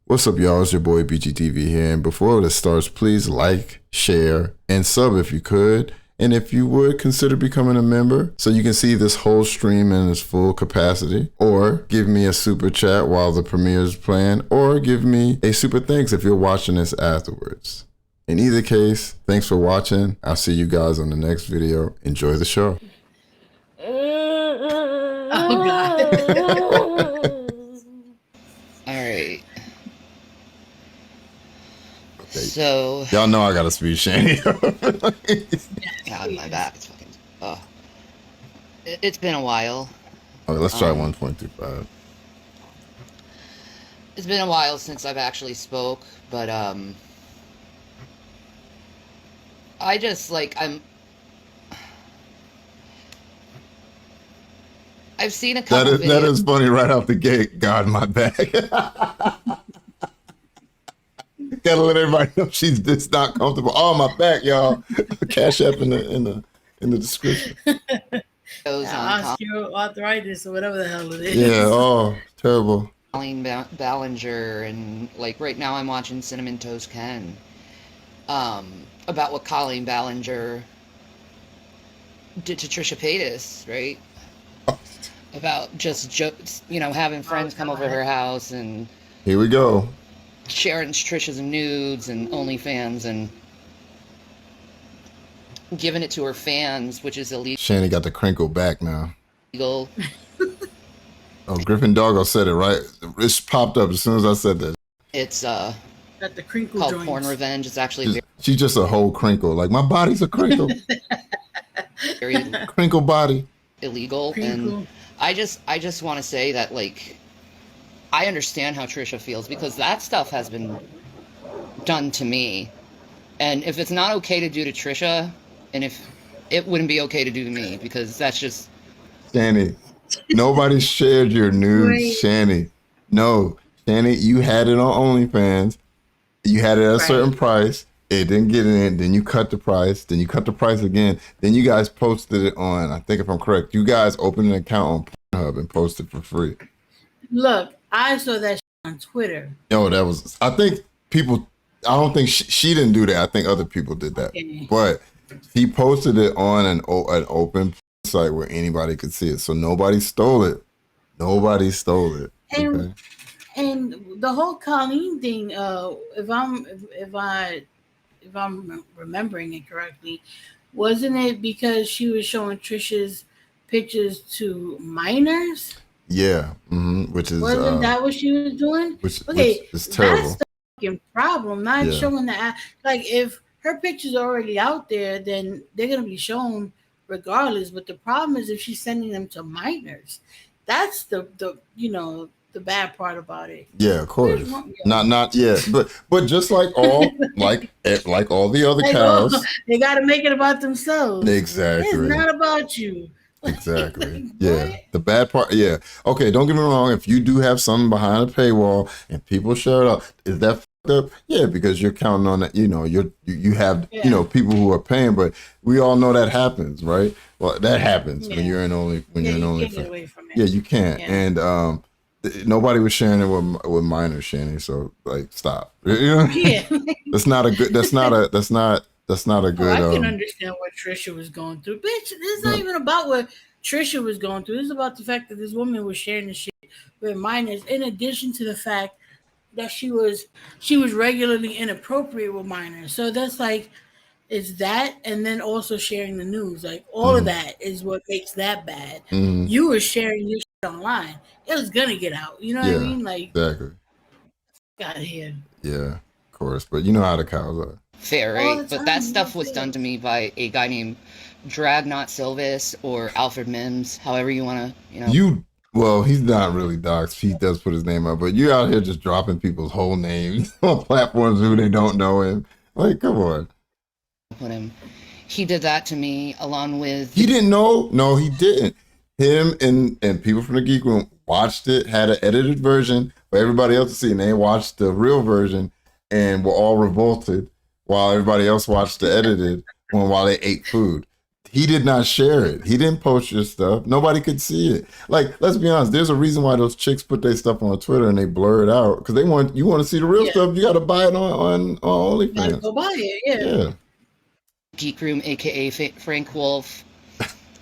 What's up, y'all? It's your boy BGTV here. And before this starts, please like, share, and sub if you could. And if you would, consider becoming a member so you can see this whole stream in its full capacity. Or give me a super chat while the premiere is playing. Or give me a super thanks if you're watching this afterwards. In either case, thanks for watching. I'll see you guys on the next video. Enjoy the show. Oh, God. All right. Okay. So Y'all know I gotta speed Shanny. God, my back is fucking. Oh, it's been a while. Okay, let's try 1.25. It's been a while since I've actually spoke, but I just like I've seen a couple. That is funny right off the gate. God, my back. Gotta let everybody know she's just not comfortable. Oh, my back, y'all. Cash app in the description. Osteoarthritis or whatever the hell it is. Yeah. Oh, terrible. Colleen Ballinger, and like right now I'm watching Cinnamon Toast Ken. About what Colleen Ballinger did to Trisha Paytas, right? About just jokes, you know, having friends come over her house and here we go. Sharing Trisha's nudes and OnlyFans and giving it to her fans, which is illegal. Shanny got the crinkle back now. Oh, Griffin Doggo said it right. It popped up as soon as I said that. It's got the crinkle called joints. Porn Revenge. It's actually she's just a whole crinkle. Like my body's a crinkle. very Crinkle body. illegal. Crinkle. And I just want to say that, like, I understand how Trisha feels because that stuff has been done to me. And if it's not okay to do to Trisha, and if it wouldn't be okay to do to me, because that's just... Shanny, nobody shared your news, Right. Shanny. No, Shanny, you had it on OnlyFans. You had it at a certain price. It didn't get in. Then you cut the price. Then you cut the price again. Then you guys posted it on, I think if I'm correct, you guys opened an account on Pornhub and posted for free. Look, I saw that on Twitter. Oh, that was, I think people, I don't think she didn't do that. I think other people did that. Okay. But he posted it on an open site where anybody could see it. So nobody stole it. Nobody stole it. And Okay? and the whole Colleen thing, if I'm remembering it correctly, wasn't it because she was showing Trisha's pictures to minors? Yeah. Which is Wasn't that what she was doing? which is That's terrible. the fucking problem. Not Yeah. showing the like if her picture's already out there, then they're gonna be shown regardless. But the problem is if she's sending them to minors. That's the the bad part about it. Yeah, of course. Where's one- Not yeah, but just like all like all the other Like, cows. they got to make it about themselves. Exactly. It's not about you. Exactly. Like, Yeah. what? The bad part. Yeah. Okay. Don't get me wrong. If you do have something behind a paywall and people share it up, is that fucked up? Yeah, because you're counting on that. You know, you have people who are paying, but we all know that happens, right? Well, that happens when you're in only You only. can't get away from it. Yeah, you can't. Yeah. And nobody was sharing it with minors, Shanny. So like, stop. You know? Yeah. That's not a good. That's not a good. I can understand what Trisha was going through. Bitch, this is not even about what Trisha was going through. This is about the fact that this woman was sharing the shit with minors, in addition to the fact that she was regularly inappropriate with minors. So that's like, it's that, and then also sharing the news. Like, all of that is what makes that bad. You were sharing your shit online. It was gonna get out. You know what I mean? Like, exactly. out of here. Yeah, of course. But you know how the cows are. Fair, All right? the But that time, stuff was done to me by a guy named Dragnot Silvis or Alfred Mims, however you want to, Well, he's not really doxxed. He does put his name up, but you're out here just dropping people's whole names on platforms who they don't know him. Like, come on. put him. He did that to me along with... He didn't know? No, he didn't. Him and people from the Geek Room watched it, had an edited version for everybody else to see, and they watched the real version and were all revolted while everybody else watched the edited one while they ate food. He did not share it. He didn't post your stuff. Nobody could see it. Like, let's be honest. There's a reason why those chicks put their stuff on Twitter and they blur it out because you want to see the real stuff. You got to buy it on OnlyFans. Gotta go buy it. Yeah. Geek Room, aka Frank Wolf,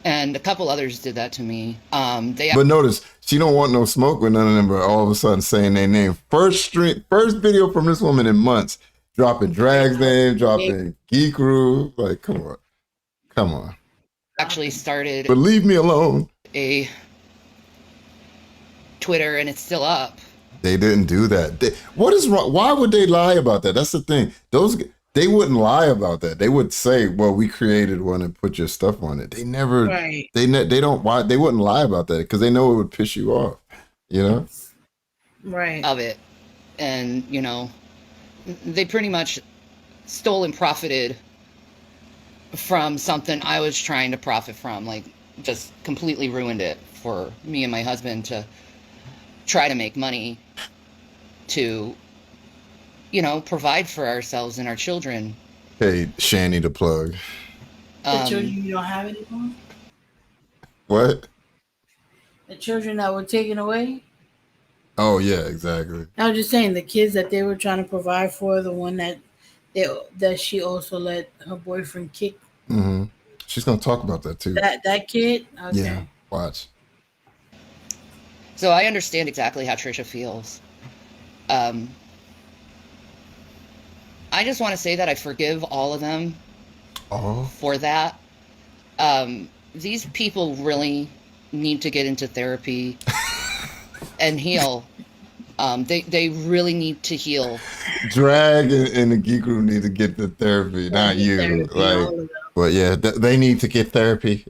and a couple others did that to me. But notice she don't want no smoke with none of them. But all of a sudden saying their name. First video from this woman in months. Dropping Drag's name, dropping Geek Room. Like, come on. Actually started. But leave me alone. A Twitter, and it's still up. They didn't do that. What is wrong? Why would they lie about that? That's the thing. They wouldn't lie about that. They would say, "Well, we created one and put your stuff on it." They never. Right. They don't. Why they wouldn't lie about that? Because they know it would piss you off. You know. Right. Of it, and they pretty much stole and profited from something I was trying to profit from. Like, just completely ruined it for me and my husband to try to make money to, provide for ourselves and our children. Hey, Shanny the plug. The children you don't have anymore? What? The children that were taken away? Oh, yeah, exactly. I was just saying, the kids that they were trying to provide for, the one that she also let her boyfriend kick. Mm-hmm. She's going to talk about that, too. That kid? Okay. Yeah, watch. So I understand exactly how Trisha feels. I just want to say that I forgive all of them for that. These people really need to get into therapy and heal. They really need to heal. Drag and the Geek Room need to get the therapy, not you. But yeah, they need to get therapy.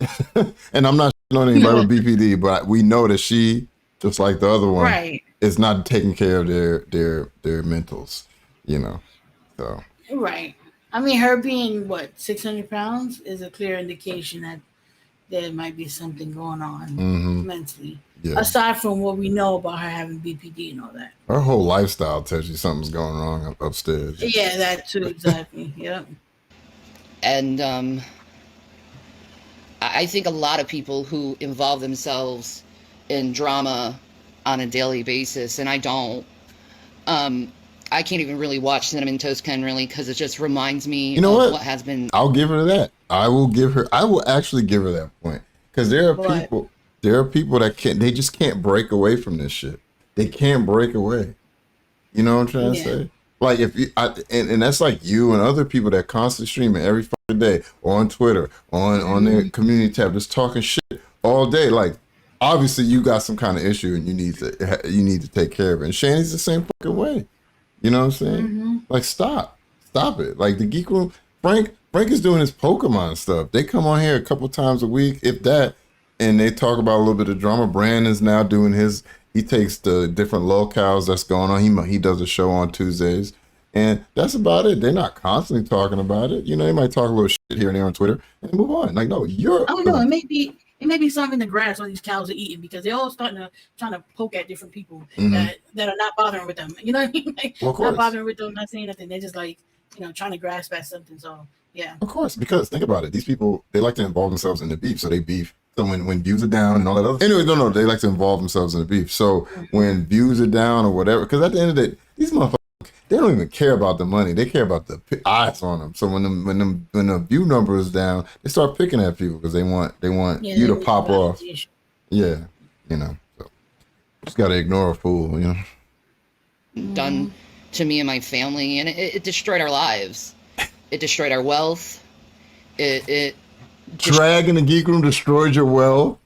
And I'm not on anybody with BPD, but we know that she, just like the other one, is not taking care of their mentals, So. Right. I mean, her being 600 pounds is a clear indication that there might be something going on mentally. Yeah. Aside from what we know about her having BPD and all that. Her whole lifestyle tells you something's going wrong upstairs. Yeah, that too, exactly. Yep. And I think a lot of people who involve themselves in drama on a daily basis, and I don't, I can't even really watch Cinnamon Toast Ken really because it just reminds me of what has been. I'll give her that. I will actually give her that point because there are people that they just can't break away from this shit. They can't break away. You know what I'm trying to say? Like and that's like you and other people that constantly streaming every fucking day on Twitter, on their community tab, just talking shit all day. Like, obviously you got some kind of issue and you need to take care of it. And Shanny's the same fucking way. You know what I'm saying? Mm-hmm. Like, stop it. Like the Geek Room, Frank is doing his Pokemon stuff. They come on here a couple times a week, if that, and they talk about a little bit of drama. Brandon's now doing his. He takes the different locales that's going on. He does a show on Tuesdays, and that's about it. They're not constantly talking about it. They might talk a little shit here and there on Twitter and move on. Like, no, you're. I don't know. It may be something in the grass all these cows are eating because they're all trying to poke at different people that are not bothering with them. You know what I mean? Like, not bothering with them, not saying nothing. They're just like, trying to grasp at something. So yeah. Of course, because think about it. These people, they like to involve themselves in the beef, so they beef. So when views are down and all that other. Anyway, no, they like to involve themselves in the beef. So when views are down or whatever, because at the end of the day, these motherfuckers, they don't even care about the money. They care about the eyes on them. So when the view number is down, they start picking at people because they want you to pop off. Yeah, So just gotta ignore a fool. Done to me and my family, and it destroyed our lives. It destroyed our wealth. It Drag in the Geek Room destroyed your wealth.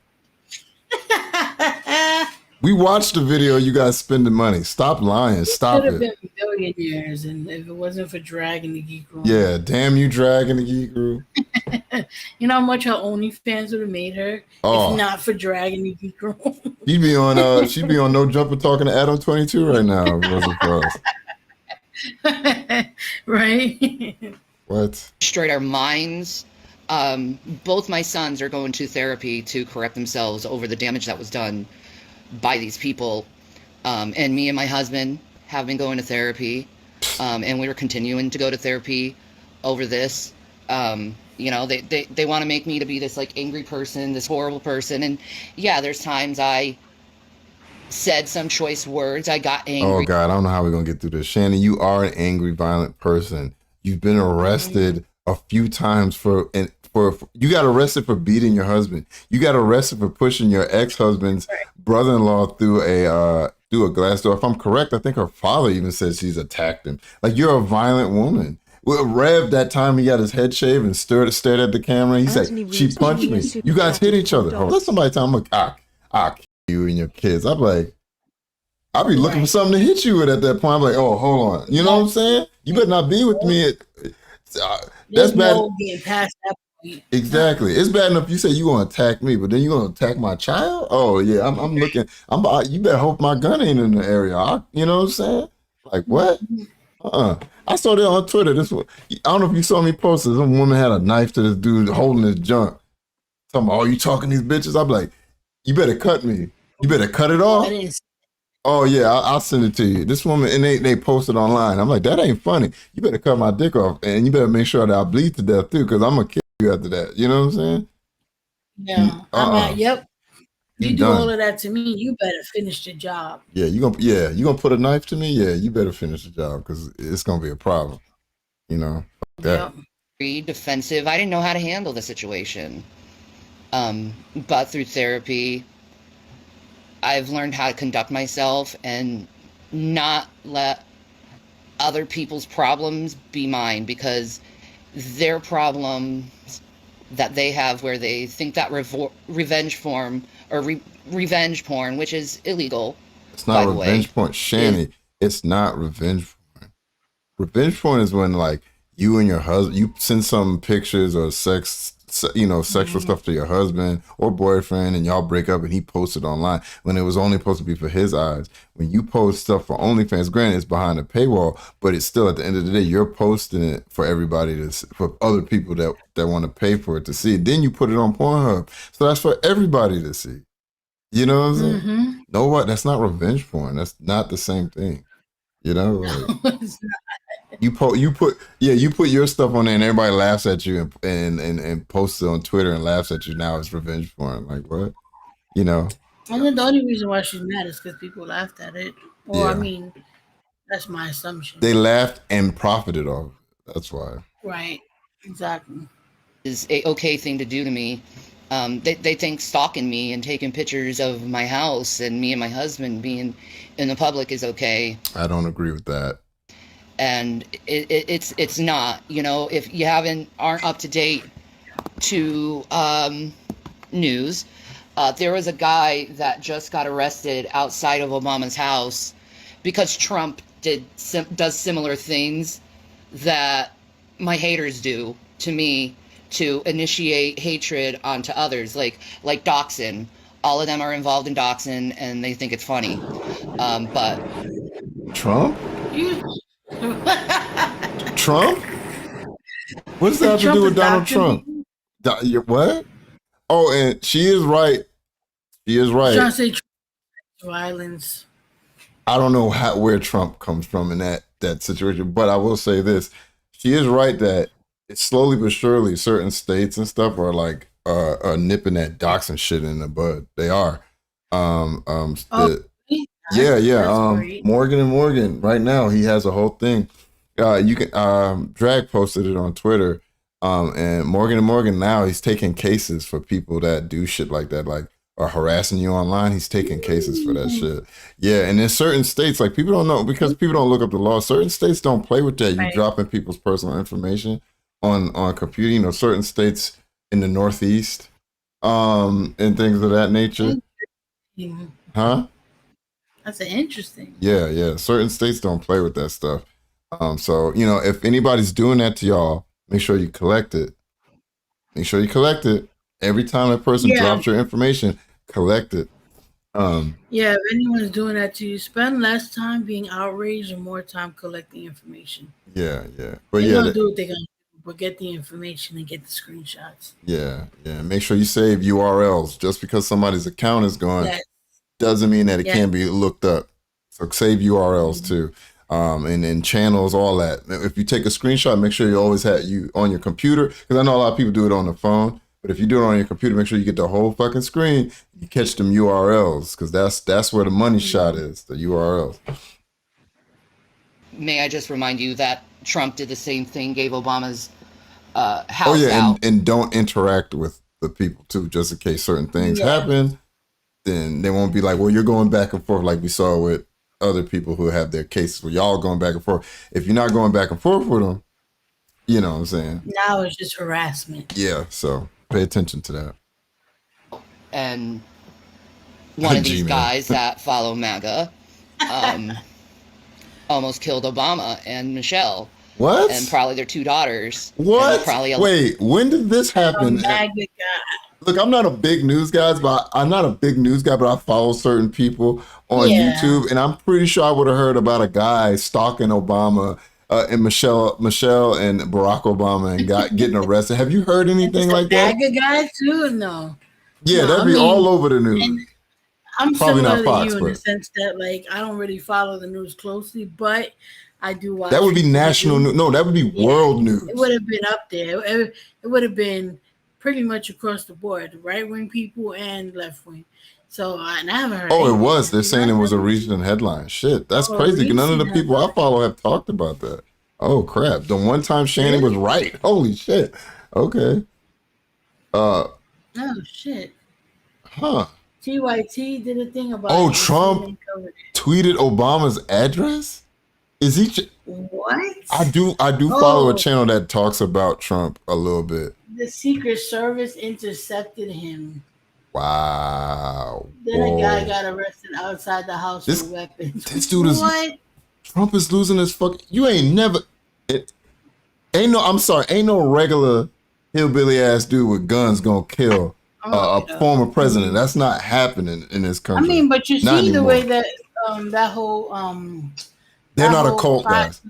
We watched the video. You guys spending money. Stop lying. Stop it. Could have been millionaires, and if it wasn't for Drag in the Geek Room. Yeah, damn you, Drag in the Geek Room. You know how much her OnlyFans would have made her if not for Drag in the Geek Room. She'd be on No Jumper talking to Adam 22 right now. If it wasn't for us. Right. What? Destroyed our minds. Both my sons are going to therapy to correct themselves over the damage that was done by these people. And me and my husband have been going to therapy. And we were continuing to go to therapy over this. You know, they want to make me to be this like angry person, this horrible person. And yeah, there's times I said some choice words. I got Oh angry. God, I don't know how we're gonna get through this. Shanny, you are an angry, violent person. You've been arrested a few times for you got arrested for beating your husband. You got arrested for pushing your ex-husband's brother-in-law through a glass door. If I'm correct, I think her father even said she's attacked him. Like, you're a violent woman. Well, Rev, that time he got his head shaved and stared at the camera. He said, "She punched me." You guys hit each other. Oh, let somebody tell him, I'll kill you and your kids. I'm like, I'll be looking for something to hit you with at that point. I'm like, oh, hold on. You know what I'm saying? You better not be with me. That's bad. No getting past that point. Exactly. It's bad enough you say you gonna attack me, but then you gonna attack my child? Oh yeah, I'm looking. You better hope my gun ain't in the area. You know what I'm saying? Like what? I saw that on Twitter. This one, I don't know if you saw me post it. Some woman had a knife to this dude holding his junk. Talking about, oh, you talking these bitches? I'm like, you better cut me. You better cut it off. Oh yeah, I'll send it to you. This woman, and they posted online. I'm like, that ain't funny. You better cut my dick off, and you better make sure that I bleed to death too, because I'm gonna kill you after that. You know what I'm saying? Yeah, I'm at, yep. You do done. all of that to me, you better finish the job. Yeah, you gonna put a knife to me? Yeah, you better finish the job because it's gonna be a problem. You know? Yep. Defensive. I didn't know how to handle the situation. But through therapy, I've learned how to conduct myself and not let other people's problems be mine, because their problems that they have where they think that revenge porn, which is illegal. It's not revenge porn. Shanny, it's not revenge porn. Revenge porn is when, like, you and your husband, you send some pictures or sexual stuff to your husband or boyfriend, and y'all break up and he posts it online when it was only supposed to be for his eyes. When you post stuff for OnlyFans, granted it's behind a paywall, but it's still, at the end of the day, you're posting it for everybody for other people that want to pay for it to see. Then you put it on Pornhub. So that's for everybody to see. You know what I'm saying? No, what? That's not revenge porn. That's not the same thing. You know, like, you put your stuff on there and everybody laughs at you and posts it on Twitter and laughs at you. Now it's revenge porn. Like what? You know. I think the only reason why she's mad is because people laughed at it. Or I mean, that's my assumption. They laughed and profited off it. That's why. Right. Exactly. Is a okay thing to do to me. They think stalking me and taking pictures of my house and me and my husband being in the public is okay. I don't agree with that. And it's not. You know, if you aren't up to date to news, there was a guy that just got arrested outside of Obama's house because Trump does similar things that my haters do to me, to initiate hatred onto others, like doxing. All of them are involved in doxing, and they think it's funny. But Trump? Trump? What does that have to do with Donald Trump? What? Oh, and she is right. She is right. Trying to say violence. I don't know where Trump comes from in that situation, but I will say this: she is right that it's slowly but surely certain states and stuff are like nipping that doxing shit in the bud. They are. Morgan and Morgan right now, he has a whole thing. You can Drag posted it on Twitter. And Morgan and Morgan now, he's taking cases for people that do shit like that, like are harassing you online. He's taking cases for that shit. Yeah, and in certain states, like, people don't know because people don't look up the law. Certain states don't play with that. You dropping people's personal information on computing, or certain states in the Northeast, and things of that nature. Huh? That's interesting. Yeah. Certain states don't play with that stuff. So, you know, if anybody's doing that to y'all, make sure you collect it. Make sure you collect it. Every time a person drops your information, collect it. If anyone's doing that to you, spend less time being outraged and more time collecting information. Yeah. But they're gonna do what they're gonna do, but get the information and get the screenshots. Yeah. Make sure you save URLs. Just because somebody's account is gone doesn't mean that it can't be looked up. So save URLs too. and then channels, all that. If you take a screenshot, make sure you always have you on your computer, because I know a lot of people do it on the phone. But if you do it on your computer, make sure you get the whole fucking screen. You catch them URLs, because that's where the money shot is, the URLs. May I just remind you that Trump did the same thing, gave Obama's house out. And don't interact with the people too, just in case certain things happen. Then they won't be like, well, you're going back and forth like we saw with other people who have their cases where y'all going back and forth. If you're not going back and forth with them, you know what I'm saying? Now it's just harassment. Yeah, so pay attention to that. And one of these guys that follow MAGA almost killed Obama and Michelle. What? And probably their 2 daughters. What? Wait, when did this happen? Look, I'm not a big news guy, but I follow certain people on YouTube, and I'm pretty sure I would have heard about a guy stalking Obama and Michelle and Barack Obama and getting arrested. Have you heard anything like that? MAGA guy too? No. Yeah, that'd be all over the news. I'm probably similar to you in the sense that, like, I don't really follow the news closely, but I do watch. That would be national news. No, that would be world news. It would have been up there. It would have been pretty much across the board, right wing people and left wing. So and I haven't heard. Oh, it was. They're saying it was a recent headline. Shit, that's crazy. None of the people I follow have talked about that. Oh crap! The one time Shanny was right. Holy shit. Okay. Oh shit. Huh. TYT did a thing about. Oh, Trump tweeted Obama's address. Is he? What? I do follow a channel that talks about Trump a little bit. The Secret Service intercepted him. Wow. Then a guy got arrested outside the house with weapons. This dude is. What? Trump is losing his fucking. You ain't never. Ain't no regular hillbilly ass dude with guns gonna kill a former president. That's not happening in this country. I mean, but you see the way that that whole they're not a cult, guys.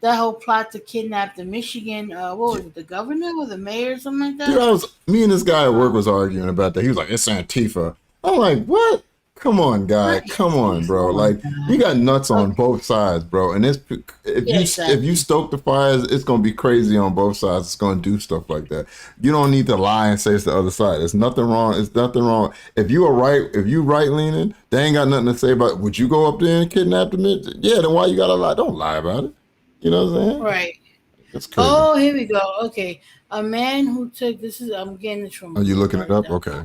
That whole plot to kidnap the Michigan, what was it, the governor or the mayor or something like that? Dude, me and this guy at work was arguing about that. He was like, it's Antifa. I'm like, what? Come on, guy. Come on, bro. Like, you got nuts on both sides, bro. And if you stoke the fires, it's gonna be crazy on both sides. It's gonna do stuff like that. You don't need to lie and say it's the other side. There's nothing wrong. It's nothing wrong. If you right leaning, they ain't got nothing to say about. Would you go up there and kidnap them? Yeah. Then why you gotta lie? Don't lie about it. You know what I'm saying? Right. It's crazy. Oh, here we go. Okay, a man who took I'm getting this from. Are you looking it up? Okay.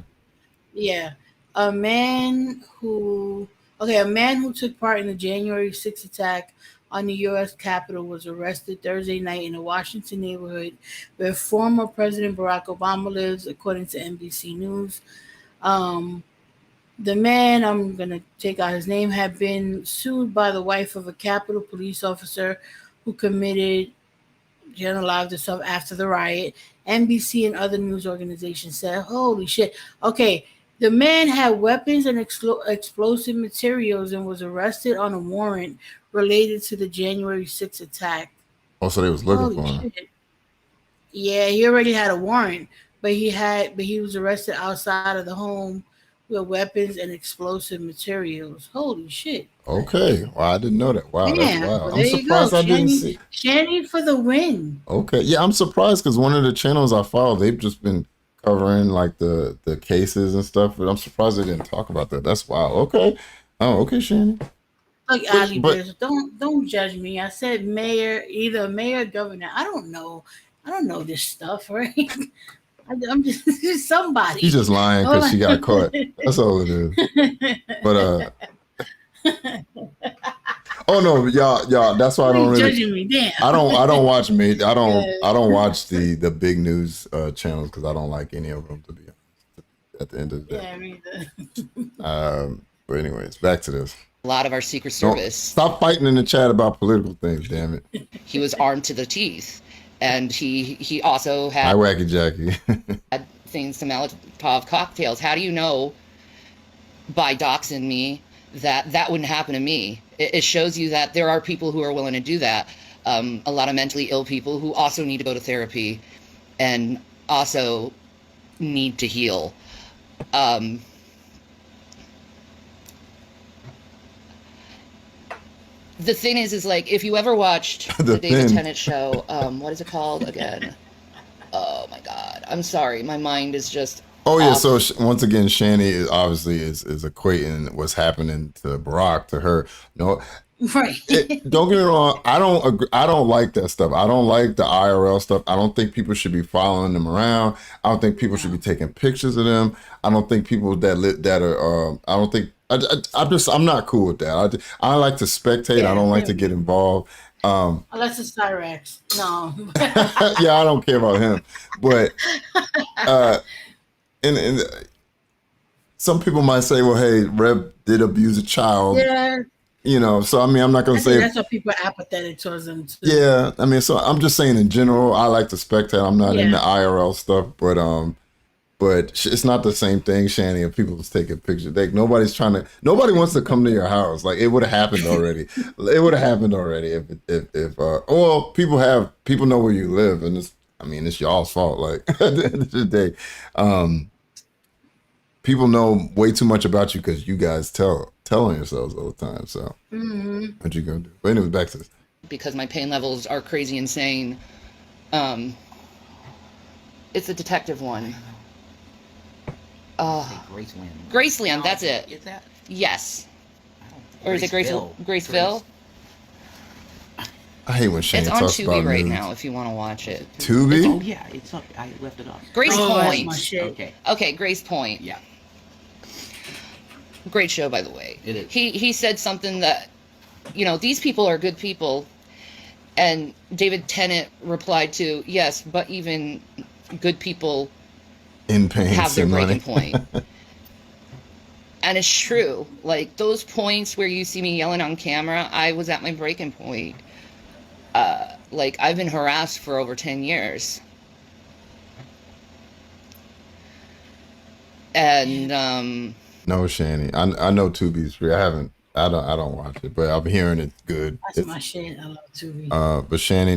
Yeah. A man who took part in the January 6th attack on the U.S. Capitol was arrested Thursday night in a Washington neighborhood where former President Barack Obama lives, according to NBC News. The man, I'm going to take out his name, had been sued by the wife of a Capitol police officer who committed generalized himself after the riot. NBC and other news organizations said, holy shit. Okay. The man had weapons and explosive materials and was arrested on a warrant related to the January 6th attack. Oh, so they was looking for him. Yeah, he already had a warrant, but he was arrested outside of the home with weapons and explosive materials. Holy shit. Okay. Well, I didn't know that. Wow, that's wild. Well, I'm surprised I didn't see. Shanny for the win. Okay. Yeah, I'm surprised because one of the channels I follow, they've just been covering like the cases and stuff, but I'm surprised they didn't talk about that. That's wild. Okay. Oh, okay, Shanny. Like Ali Bears, don't judge me. I said mayor, either mayor or governor. I don't know this stuff, right? I'm just somebody. She's just lying because she got caught. That's all it is. But oh no, y'all. That's why I don't really. Judging me, damn. I don't watch I don't watch the big news channels because I don't like any of them, to be honest. At the end of the day. Yeah, me either. But anyways, back to this. A lot of our Secret Service. Stop fighting in the chat about political things, damn it. He was armed to the teeth, and he also had. Hi, Wacky Jackie. had things to Molotov cocktails. How do you know by doxing me that wouldn't happen to me? It shows you that there are people who are willing to do that. A lot of mentally ill people who also need to go to therapy and also need to heal. The thing is like, if you ever watched the David Tennant show, what is it called again? Oh my God, I'm sorry, my mind is just. Oh yeah, so once again, Shanny is obviously is equating what's happening to Barack to her. No, right. Don't get me wrong. I don't agree. I don't like that stuff. I don't like the IRL stuff. I don't think people should be following them around. I don't think people should be taking pictures of them. I don't think people that are. I don't think. I'm not cool with that. I like to spectate. I don't like to get involved. Unless it's Cyrax. No. Yeah, I don't care about him. But and some people might say, well, hey, Rev did abuse a child. Yeah. You know, so I mean, I'm not going to say that's why people are apathetic towards them too. Yeah, I mean, so I'm just saying in general, I like to spectate. I'm not into IRL stuff, but it's not the same thing, Shanny. If people was taking pictures, nobody wants to come to your house. Like it would have happened already. It would have happened already if well, people know where you live, and it's y'all's fault. Like at the end of the day, people know way too much about you because you guys telling yourselves all the time. So what you gonna do? But anyway, back to this. Because my pain levels are crazy insane. It's a detective one. Graceland, that's it. Is that? Yes. Or is it Graceville? I hate when Shane talks about It's on Tubi right now if you want to watch it. Tubi? Oh yeah, it's up. I left it off. Grace Point. My shit. Okay, Grace Point. Yeah. Great show, by the way. It is. He said something that, these people are good people, and David Tennant replied to, yes, but even good people in pain have their breaking point. And it's true. Like those points where you see me yelling on camera, I was at my breaking point. Like I've been harassed for over 10 years. And no, Shanny. I know Tubi's free. I don't watch it, but I'm hearing it's good. That's my shit. I love Tubi. But Shanny,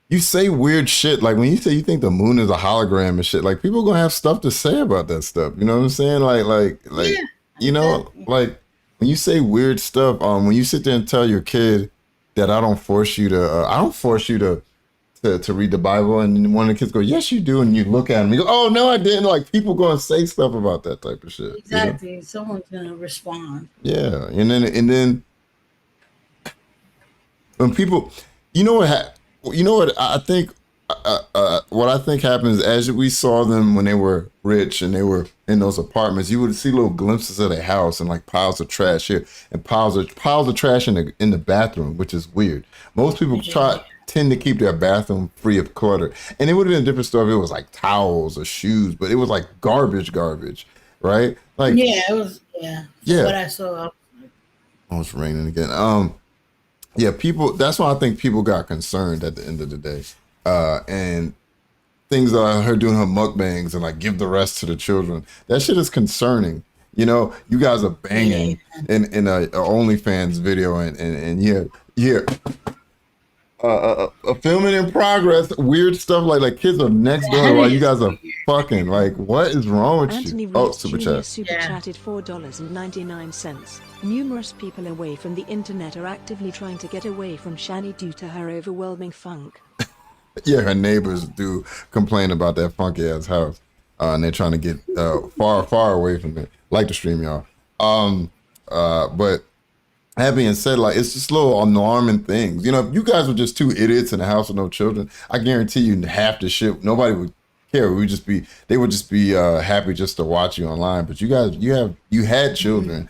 you say weird shit. Like when you say you think the moon is a hologram and shit, like people gonna have stuff to say about that stuff. You know what I'm saying? Like like when you say weird stuff, when you sit there and tell your kid that I don't force you to read the Bible, and then one of the kids go, yes, you do, and you look at him, you go, oh no, I didn't. Like people gonna say stuff about that type of shit. Exactly. You know? Someone's gonna respond. Yeah, and then when people, I think. What I think happens as we saw them when they were rich and they were in those apartments, you would see little glimpses of their house and like piles of trash here and piles of trash in the bathroom, which is weird. Most people tend to keep their bathroom free of clutter, and it would have been a different story if it was like towels or shoes, but it was like garbage, right? Like it was what I saw. Oh, it's raining again. People. That's why I think people got concerned at the end of the day. And things that I heard doing her mukbangs and like give the rest to the children. That shit is concerning. You guys are banging in a OnlyFans video and filming in progress, weird stuff like kids are next door while you guys are fucking. Like, what is wrong with Anthony you? Reed Super Jr. chat. Super chatted $4.99. Numerous people away from the internet are actively trying to get away from Shanny due to her overwhelming funk. Yeah, her neighbors do complain about that funky ass house, and they're trying to get far away from it. Like the stream, y'all. But that being said, like it's just little alarming things. If you guys were just two idiots in a house with no children, I guarantee you half the shit nobody would care. They would just be happy just to watch you online. But you guys, you had children.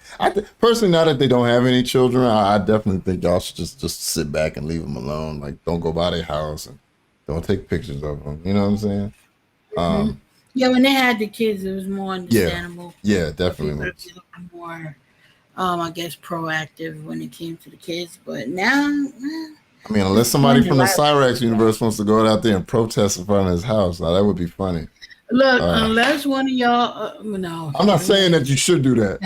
Personally, now that they don't have any children, I definitely think y'all should just sit back and leave them alone. Like don't go by their house and don't take pictures of them. You know what I'm saying? When they had the kids, it was more understandable. Yeah, definitely. More, I guess, proactive when it came to the kids. But now, I mean, unless somebody from the Cyrax universe wants to go out there and protest in front of his house, now that would be funny. Look, unless one of y'all, no. I'm not saying that you should do that.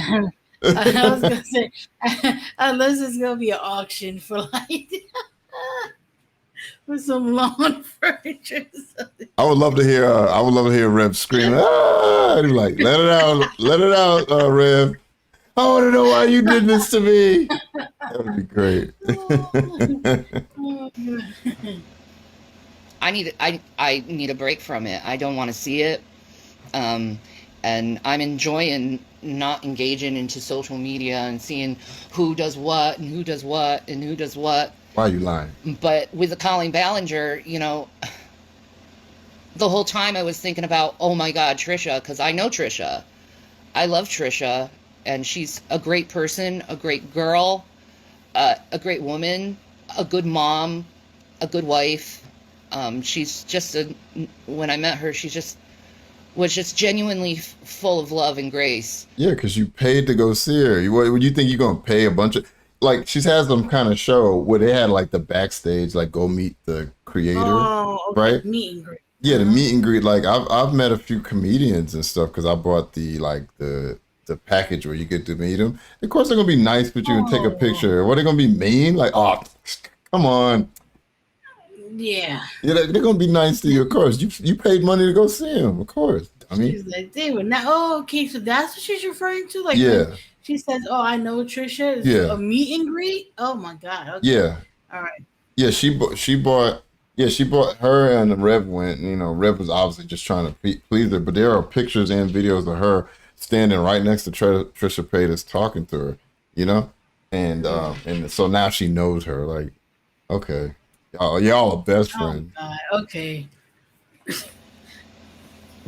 I was gonna say, unless it's gonna be an auction for like. With some lawn furniture. I would love to hear Rev scream. And he's like, let it out, Rev. I want to know why you did this to me. That would be great. I need a break from it. I don't want to see it. And I'm enjoying not engaging into social media and seeing who does what and who does what and who does what. Why are you lying? But with the Colleen Ballinger, you know, the whole time I was thinking about, oh my God, Trisha, because I know Trisha. I love Trisha, and she's a great person, a great girl, a great woman, a good mom, a good wife. She's just when I met her, she was just genuinely full of love and grace. Yeah, because you paid to go see her. What you think you're gonna pay a bunch of, like, she's has some kind of show where they had like the backstage, like go meet the creator, okay. right? Meet and greet. Yeah, the meet and greet. Like I've met a few comedians and stuff because I bought the package where you get to meet them. Of course, they're gonna be nice with you and take a picture. What, they gonna be mean? Like, oh, come on. Yeah. Yeah, they're gonna be nice to you. Of course, you paid money to go see them. Of course. I mean, She's like, they were not. Oh, okay. So that's what she's referring to. Like, yeah. when she says, "Oh, I know Trisha." It's Yeah. a meet and greet. Oh my God. Okay. Yeah. All right. Yeah, she bought her and Rev went. You know, Rev was obviously just trying to please her, but there are pictures and videos of her standing right next to Trisha Paytas talking to her. You know, and so now she knows her. Like, okay, y'all are best friends. Oh God. Okay.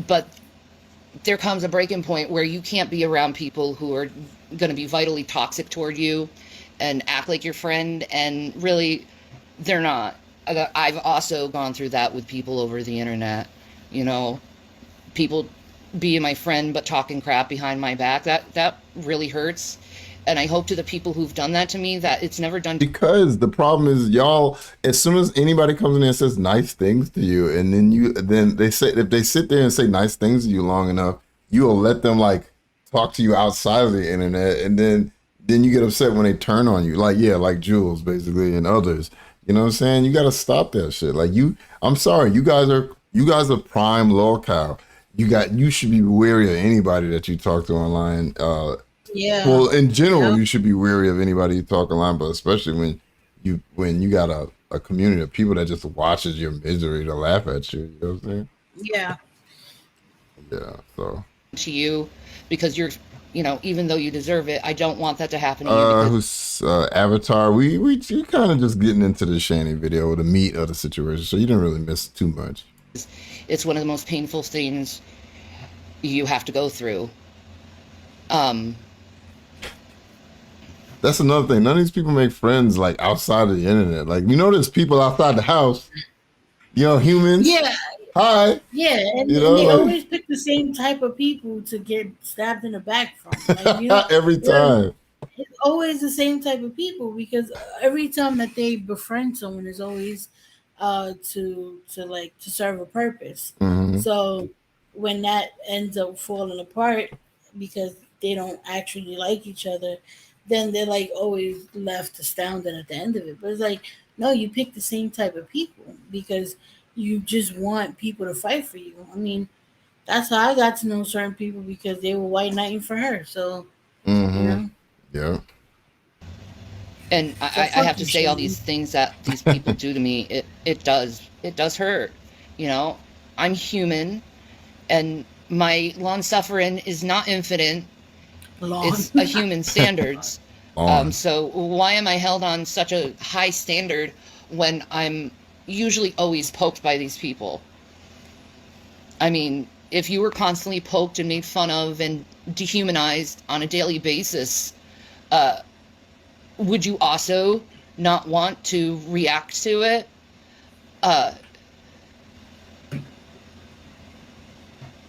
But there comes a breaking point where you can't be around people who are going to be vitally toxic toward you and act like your friend, and really they're not. I've also gone through that with people over the internet, you know, people being my friend but talking crap behind my back. That really hurts, and I hope to the people who've done that to me that it's never done. Because the problem is, y'all, as soon as anybody comes in there and says nice things to you, and then they say, if they sit there and say nice things to you long enough, you'll let them like talk to you outside of the internet, and then you get upset when they turn on you. Like, yeah, like Jules basically and others. You know what I'm saying? You got to stop that shit. Like, I'm sorry, you guys are prime lolcow. You should be wary of anybody that you talk to online. Yeah. Well, in general, you should be wary of anybody you talk online, but especially when you got a community of people that just watches your misery to laugh at you. You know what I'm saying? Yeah. Yeah. So. To you, because you're, you know, even though you deserve it, I don't want that to happen to you. Who's Avatar? We kind of just getting into the Shanny video, the meat of the situation, so you didn't really miss too much. It's one of the most painful things you have to go through. That's another thing. None of these people make friends like outside of the internet. Like, you know, there's people outside the house. You know, humans. Yeah. Hi. Yeah, and You know, they like, always pick the same type of people to get stabbed in the back from. Like, you know, every time. It's always the same type of people, because every time that they befriend someone is always to serve a purpose. Mm-hmm. So when that ends up falling apart because they don't actually like each other, then they're like always left astounded at the end of it. But it's like, no, you pick the same type of people because you just want people to fight for you. I mean, that's how I got to know certain people, because they were white knighting for her. So, Mm-hmm. you know. Yeah. And I have to say, all these things that these people do to me, it does hurt. You know, I'm human, and my long suffering is not infinite. It's a human standards. So why am I held on such a high standard when I'm usually always poked by these people? I mean, if you were constantly poked and made fun of and dehumanized on a daily basis, would you also not want to react to it?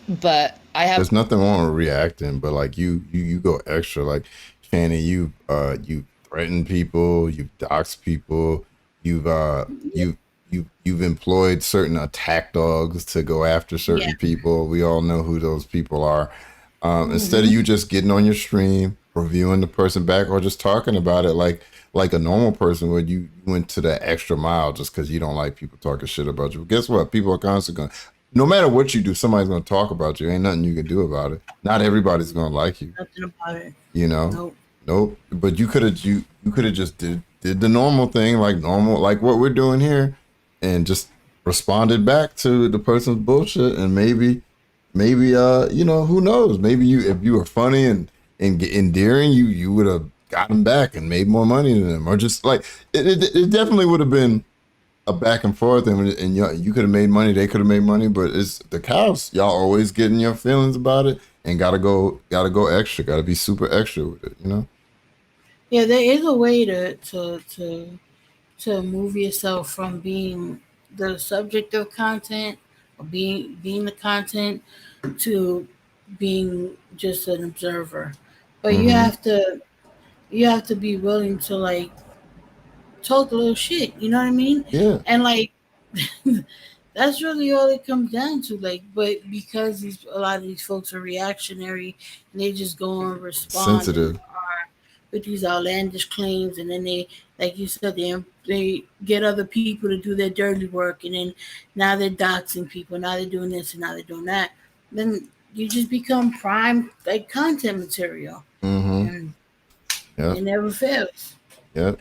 But I have. There's nothing wrong with reacting, but like you go extra. Like, Shanny, you threaten people, you dox people, you've employed certain attack dogs to go after certain people. We all know who those people are. Instead of you just getting on your stream, reviewing the person back, or just talking about it like a normal person would, you went to that extra mile just because you don't like people talking shit about you. But guess what? People are constantly going, no matter what you do, somebody's going to talk about you. Ain't nothing you can do about it. Not everybody's going to like you. Nothing about it. You know? Nope. Nope. But you could have just did the normal thing, like normal, like what we're doing here, and just responded back to the person's bullshit, and maybe you know, who knows, maybe you, if you were funny and endearing, you would have gotten back and made more money than them, or just like it definitely would have been a back and forth, and you could have made money, they could have made money, but it's the cows, y'all always getting your feelings about it, and gotta go extra, gotta be super extra with it, you know. Yeah, there is a way to move yourself from being the subject of content or being the content to being just an observer. But Mm-hmm. you have to be willing to like talk a little shit, you know what I mean? Yeah. And like that's really all it comes down to. Like, but because a lot of these folks are reactionary and they just go and respond and Sensitive. with these outlandish claims, and then they, like you said, they get other people to do their dirty work, and then now they're doxing people, now they're doing this and now they're doing that. Then you just become prime like content material, Mm-hmm. and Yep. it never fails. Yep.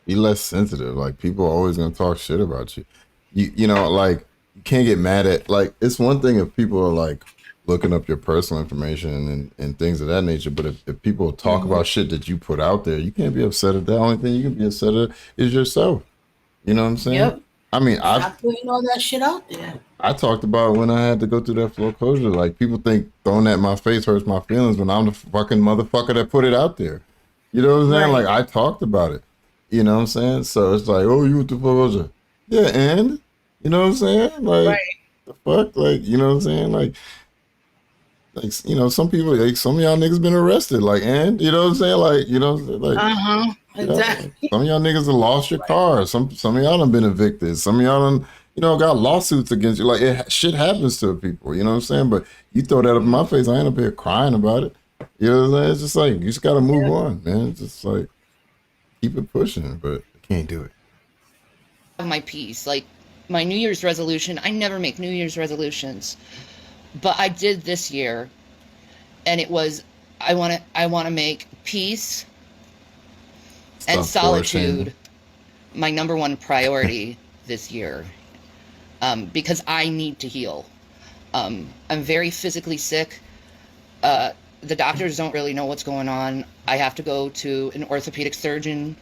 Be less sensitive. Like, people are always gonna talk shit about you. You know, like, you can't get mad at, like, it's one thing if people are like looking up your personal information and things of that nature, but if people talk Mm-hmm. about shit that you put out there, you can't be upset at that. Only thing you can be upset at is yourself. You know what I'm saying? Yep. I mean, Stop putting all that shit out there. I talked about when I had to go through that foreclosure. Like, people think throwing that in my face hurts my feelings when I'm the fucking motherfucker that put it out there. You know what I'm saying? Like, Right. I talked about it. You know what I'm saying? So it's like, oh, you with the foreclosure? Yeah, and you know what I'm saying? Like, Right. the fuck? Like, you know what I'm saying? Like, you know, some people, like, some of y'all niggas been arrested. Like, and you know what I'm saying? Like, you know, like, Uh-huh. you know, like, Exactly. some of y'all niggas have lost your car. Some of y'all done been evicted. Some of y'all done, you know, got lawsuits against you. Like, shit happens to people. You know what I'm saying? But you throw that up in my face, I ain't up here crying about it. You know what I'm saying? It's just like, you just gotta move Yeah. on, man. It's just like, keep it pushing, but I can't do it. My piece, like my New Year's resolution. I never make New Year's resolutions, but I did this year, and it was I want to make peace and Stop for solitude my number one priority this year, because I need to heal. I'm very physically sick. The doctors don't really know what's going on. I have to go to an orthopedic surgeon.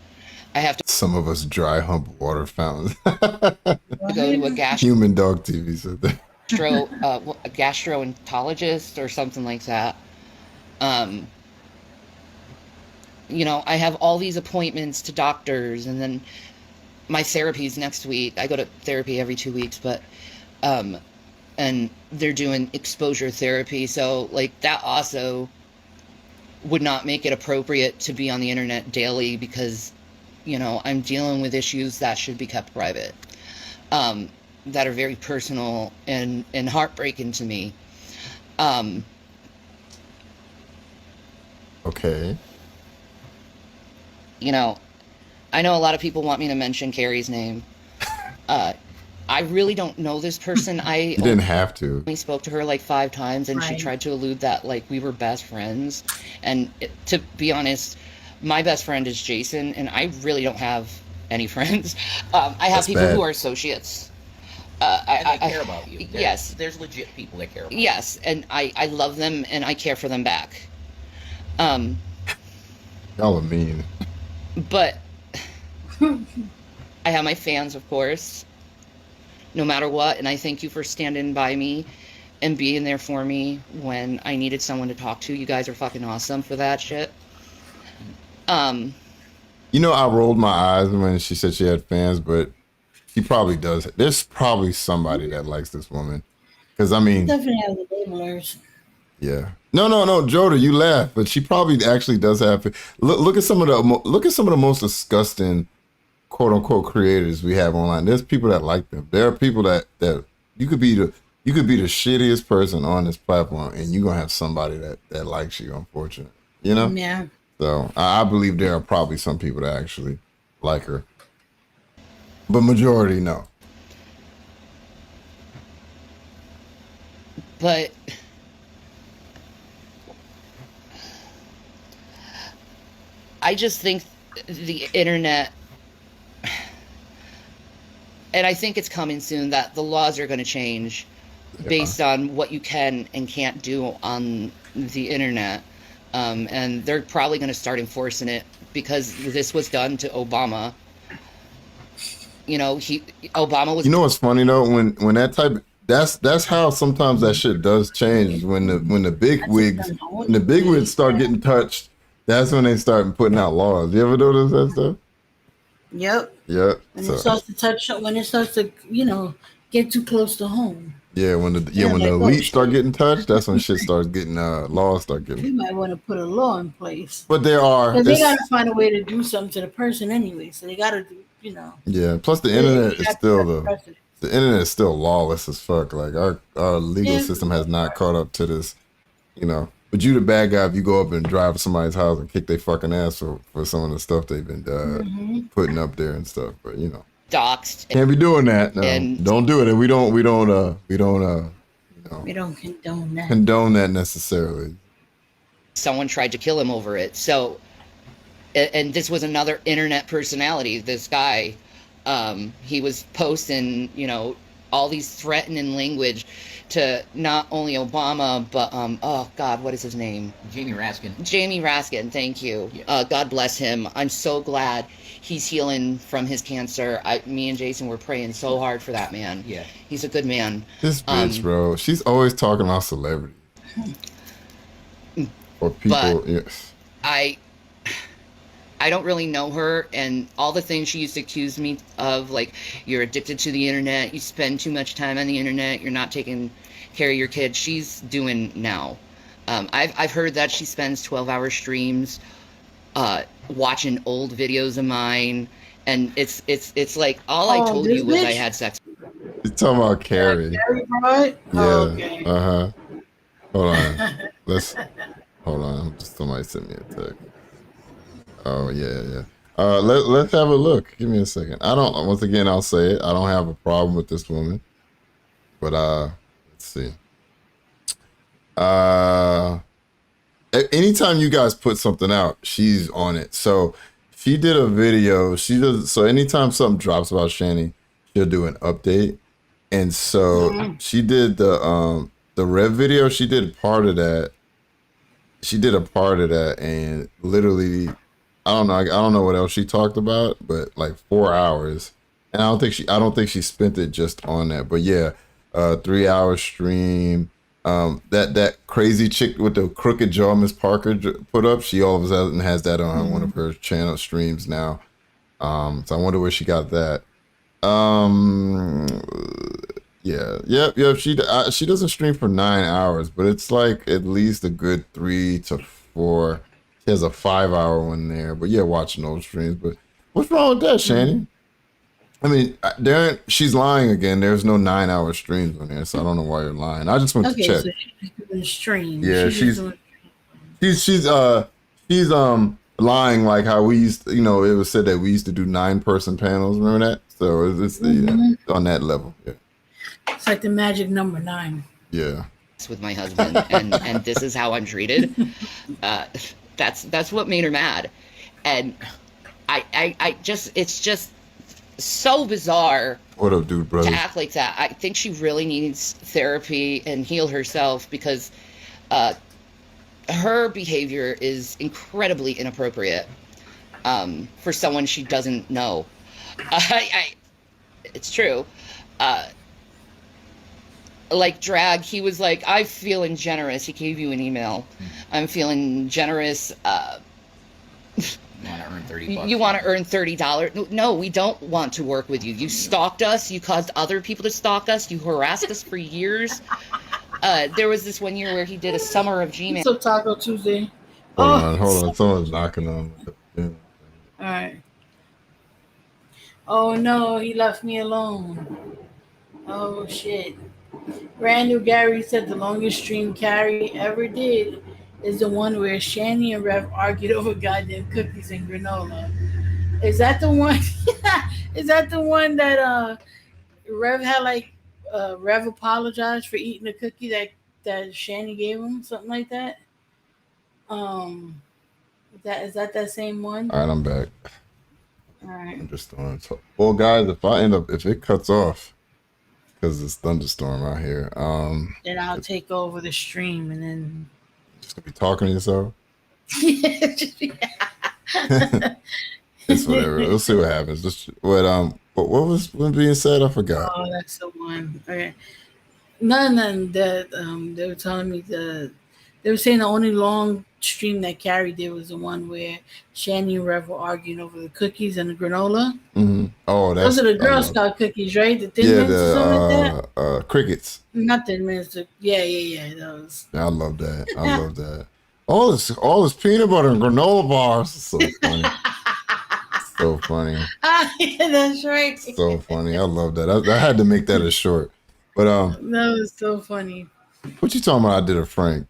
I have to Some of us dry hump water fountains. go to a Human dog TV said that. a gastroenterologist or something like that. Um, you know, I have all these appointments to doctors, and then my therapy's next week. I go to therapy every 2 weeks, but and they're doing exposure therapy, so like that also would not make it appropriate to be on the internet daily, because you know I'm dealing with issues that should be kept private, that are very personal and heartbreaking to me. Um, Okay. you know, I know a lot of people want me to mention Carrie's name. I really don't know this person. I You didn't have to. only spoke to her like 5 times, and she Right. tried to allude that like we were best friends. And to be honest, my best friend is Jason, and I really don't have any friends. I have That's people bad. who are associates. And they care about you. Yes. There's legit people that care about you. Yes, and I love them and I care for them back. Um, Y'all are mean. but I have my fans, of course, no matter what, and I thank you for standing by me and being there for me when I needed someone to talk to. You guys are fucking awesome for that shit. You know, I rolled my eyes when she said she had fans, but she probably does. There's probably somebody that likes this woman. Because, I mean, Definitely have the labelers. yeah. No, Joda, you laugh, but she probably actually does have. Look at some of the most disgusting quote unquote creators we have online. There's people that like them. There are people that you could be the shittiest person on this platform, and you're gonna have somebody that likes you. Unfortunately, you know. Yeah. So I believe there are probably some people that actually like her, but majority no. But I just think the internet, and I think it's coming soon, that the laws are going to change based on what you can and can't do on the internet. And they're probably going to start enforcing it because this was done to Obama. Obama was. You know what's funny though? When that type, that's how sometimes that shit does change. When the big wigs start getting touched, that's when they start putting out laws. You ever notice that stuff? Yep. Yep. When it starts to get too close to home. Yeah, when the elites start getting touched, that's when shit starts getting laws start getting. You might want to put a law in place. But they gotta find a way to do something to the person anyway. So they gotta do, Yeah. Plus the internet is still the internet is still lawless as fuck. Like our legal system has not caught up to this. But you the bad guy if you go up and drive to somebody's house and kick their fucking ass for some of the stuff they've been putting up there and stuff. But doxed. Can't be doing that. No. And don't do it. And we don't condone that necessarily. Someone tried to kill him over it. So, and this was another internet personality. This guy, he was posting, all these threatening language to not only Obama, but oh God, what is his name? Jamie Raskin. Jamie Raskin, thank you. Yes. God bless him. I'm so glad he's healing from his cancer. Me and Jason were praying so hard for that man. Yeah, he's a good man. This bitch, bro, she's always talking about celebrities or people. But yes, I don't really know her, and all the things she used to accuse me of, like, you're addicted to the internet, you spend too much time on the internet, you're not taking care of your kids, she's doing now. I've heard that she spends 12-hour streams watching old videos of mine, and it's like, all I told you was I had sex. You're talking about Carrie. Carrie, right? Yeah. Oh, okay. Hold on. Somebody sent me a text. Oh yeah. Let's have a look. Give me a second. Once again, I'll say it. I don't have a problem with this woman, but let's see. Anytime you guys put something out, she's on it. So she did a video. She does. So anytime something drops about Shanny, she'll do an update. And so she did the Rev video. She did part of that. She did a part of that, and literally, I don't know what else she talked about, but like 4 hours. And I don't think she spent it just on that. But yeah, 3 hour stream. That crazy chick with the crooked jaw, Miss Parker, put up. She all of a sudden has that on one of her channel streams now. So I wonder where she got that. Yeah. She doesn't stream for 9 hours, but it's like at least a good 3 to 4. She has a 5 hour one there, but yeah, watching those streams. But what's wrong with that, Shanny? I mean, she's lying again. There's no 9 hour streams on there, so I don't know why you're lying. I just went to check. So she's doing streams. Yeah, she's lying like how we used to, it was said that we used to do 9-person panels. Remember that? So it's on that level. Yeah. It's like the magic number 9. Yeah. With my husband, and this is how I'm treated. That's what made her mad, and it's just so bizarre. What up, dude, brother? To act like that. I think she really needs therapy and heal herself because her behavior is incredibly inappropriate for someone she doesn't know. It's true. Like Drag, he was like, I'm feeling generous. He gave you an email. I'm feeling generous. You want to earn $30. You want to earn $30? No, we don't want to work with you. You stalked us. You caused other people to stalk us. You harassed us for years. There was this one year where he did a summer of Gmail. So Taco Tuesday. Hold on. Someone's knocking on. All right. Oh no, he left me alone. Oh shit. Randall Gary said the longest stream Carrie ever did is the one where Shanny and Rev argued over goddamn cookies and granola. Is that the one? Is that the one that Rev had Rev apologized for eating the cookie that Shanny gave him? Something like that? Is that same one? All right, I'm back. All right. I'm just doing. Well, guys, if it cuts off because it's thunderstorm out here, Then I'll take over the stream and then. just gonna be talking to yourself. Yeah. It's whatever. We'll see what happens. What was being said? I forgot. Oh, that's the one. Okay. None that they were telling me they were saying the only long stream that carried there was the one where Shanny and Rev were arguing over the cookies and the granola. Mm-hmm. Oh, Those are the Girl Scout cookies, right? The Thin Mints or something like that. Crickets. Not Thin Mints. Yeah. Those. I love that. I love that. All this peanut butter and granola bars. So funny. So funny. Yeah, that's right. So funny. I love that. I had to make that a short. But that was so funny. What you talking about? I did a Frank.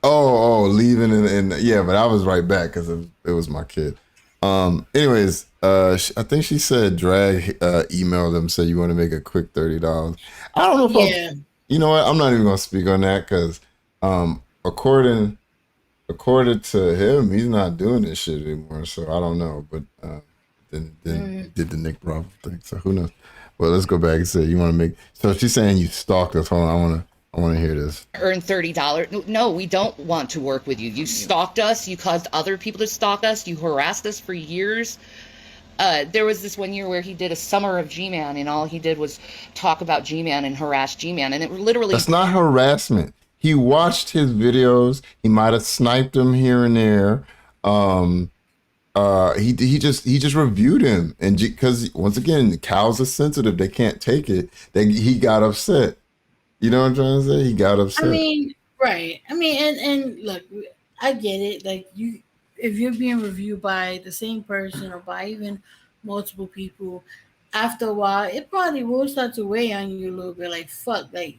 Leaving and yeah, but I was right back because it was my kid. Anyways, I think she said Drag emailed them, said you want to make a quick $30. I don't know if you know what, I'm not even gonna speak on that because according to him, he's not doing this shit anymore. So I don't know. But then did the Nick Bravo thing. So who knows? Well, let's go back and say you want to make. So she's saying you stalked us. Hold on, I want to hear this. Earn $30. No, we don't want to work with you. You stalked us. You caused other people to stalk us. You harassed us for years. There was this one year where he did a summer of G-Man, and all he did was talk about G-Man and harass G-Man, and it literally. That's not harassment. He watched his videos. He might have sniped him here and there. He just reviewed him, and because once again, cows are sensitive; they can't take it. He got upset. You know what I'm trying to say? He got upset. I mean, right. I mean, and look, I get it. Like if you're being reviewed by the same person or by even multiple people, after a while, it probably will start to weigh on you a little bit. Like fuck, like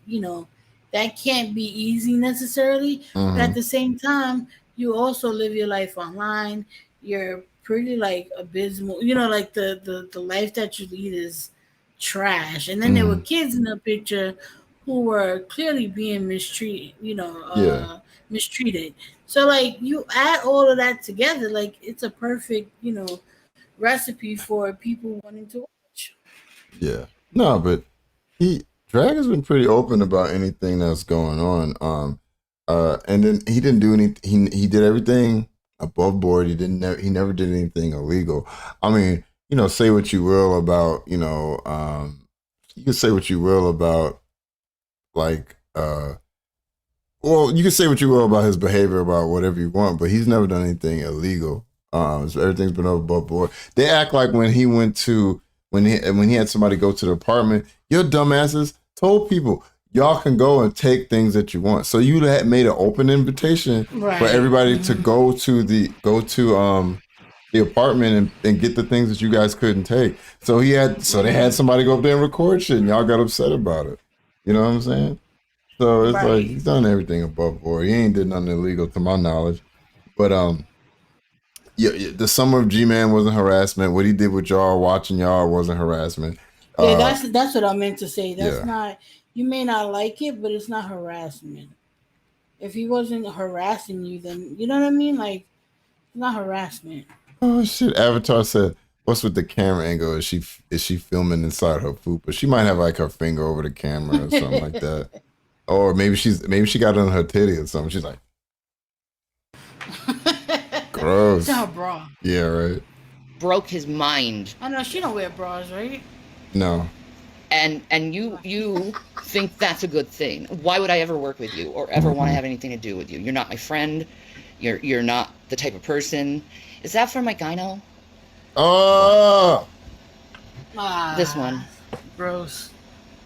that can't be easy necessarily. Mm-hmm. But at the same time, you also live your life online. You're pretty like abysmal. Like the life that you lead is trash. And then there were kids in the picture who were clearly being mistreated. Mistreated. So like you add all of that together, like it's a perfect recipe for people wanting to watch. Yeah. No, but Drag has been pretty open about anything that's going on. And then he didn't do anything. He did everything above board. He never did anything illegal. I mean, say what you will about, you can say what you will about like, you can say what you will about his behavior, about whatever you want, but he's never done anything illegal. So everything's been above board. They act like when he had somebody go to the apartment, your dumbasses told people y'all can go and take things that you want. So you had made an open invitation for everybody to go to the apartment and get the things that you guys couldn't take. So they had somebody go up there and record shit, and y'all got upset about it. You know what I'm saying? So it's like he's done everything above board. He ain't did nothing illegal to my knowledge. But the summer of G-Man wasn't harassment. What he did with y'all, watching y'all, wasn't harassment. Yeah, that's what I meant to say. That's not. You may not like it, but it's not harassment. If he wasn't harassing you, then you know what I mean. Like, it's not harassment. Oh shit! Avatar said, "What's with the camera angle? Is she filming inside her poop? But she might have like her finger over the camera or something like that, or maybe she got it on her titty or something. She's like, gross. It's not a bra. Yeah, right. Broke his mind. I know she don't wear bras, right? No. And you think that's a good thing. Why would I ever work with you or ever want to have anything to do with you? You're not my friend. You're not the type of person. Is that from my gyno? Oh. This one. Gross.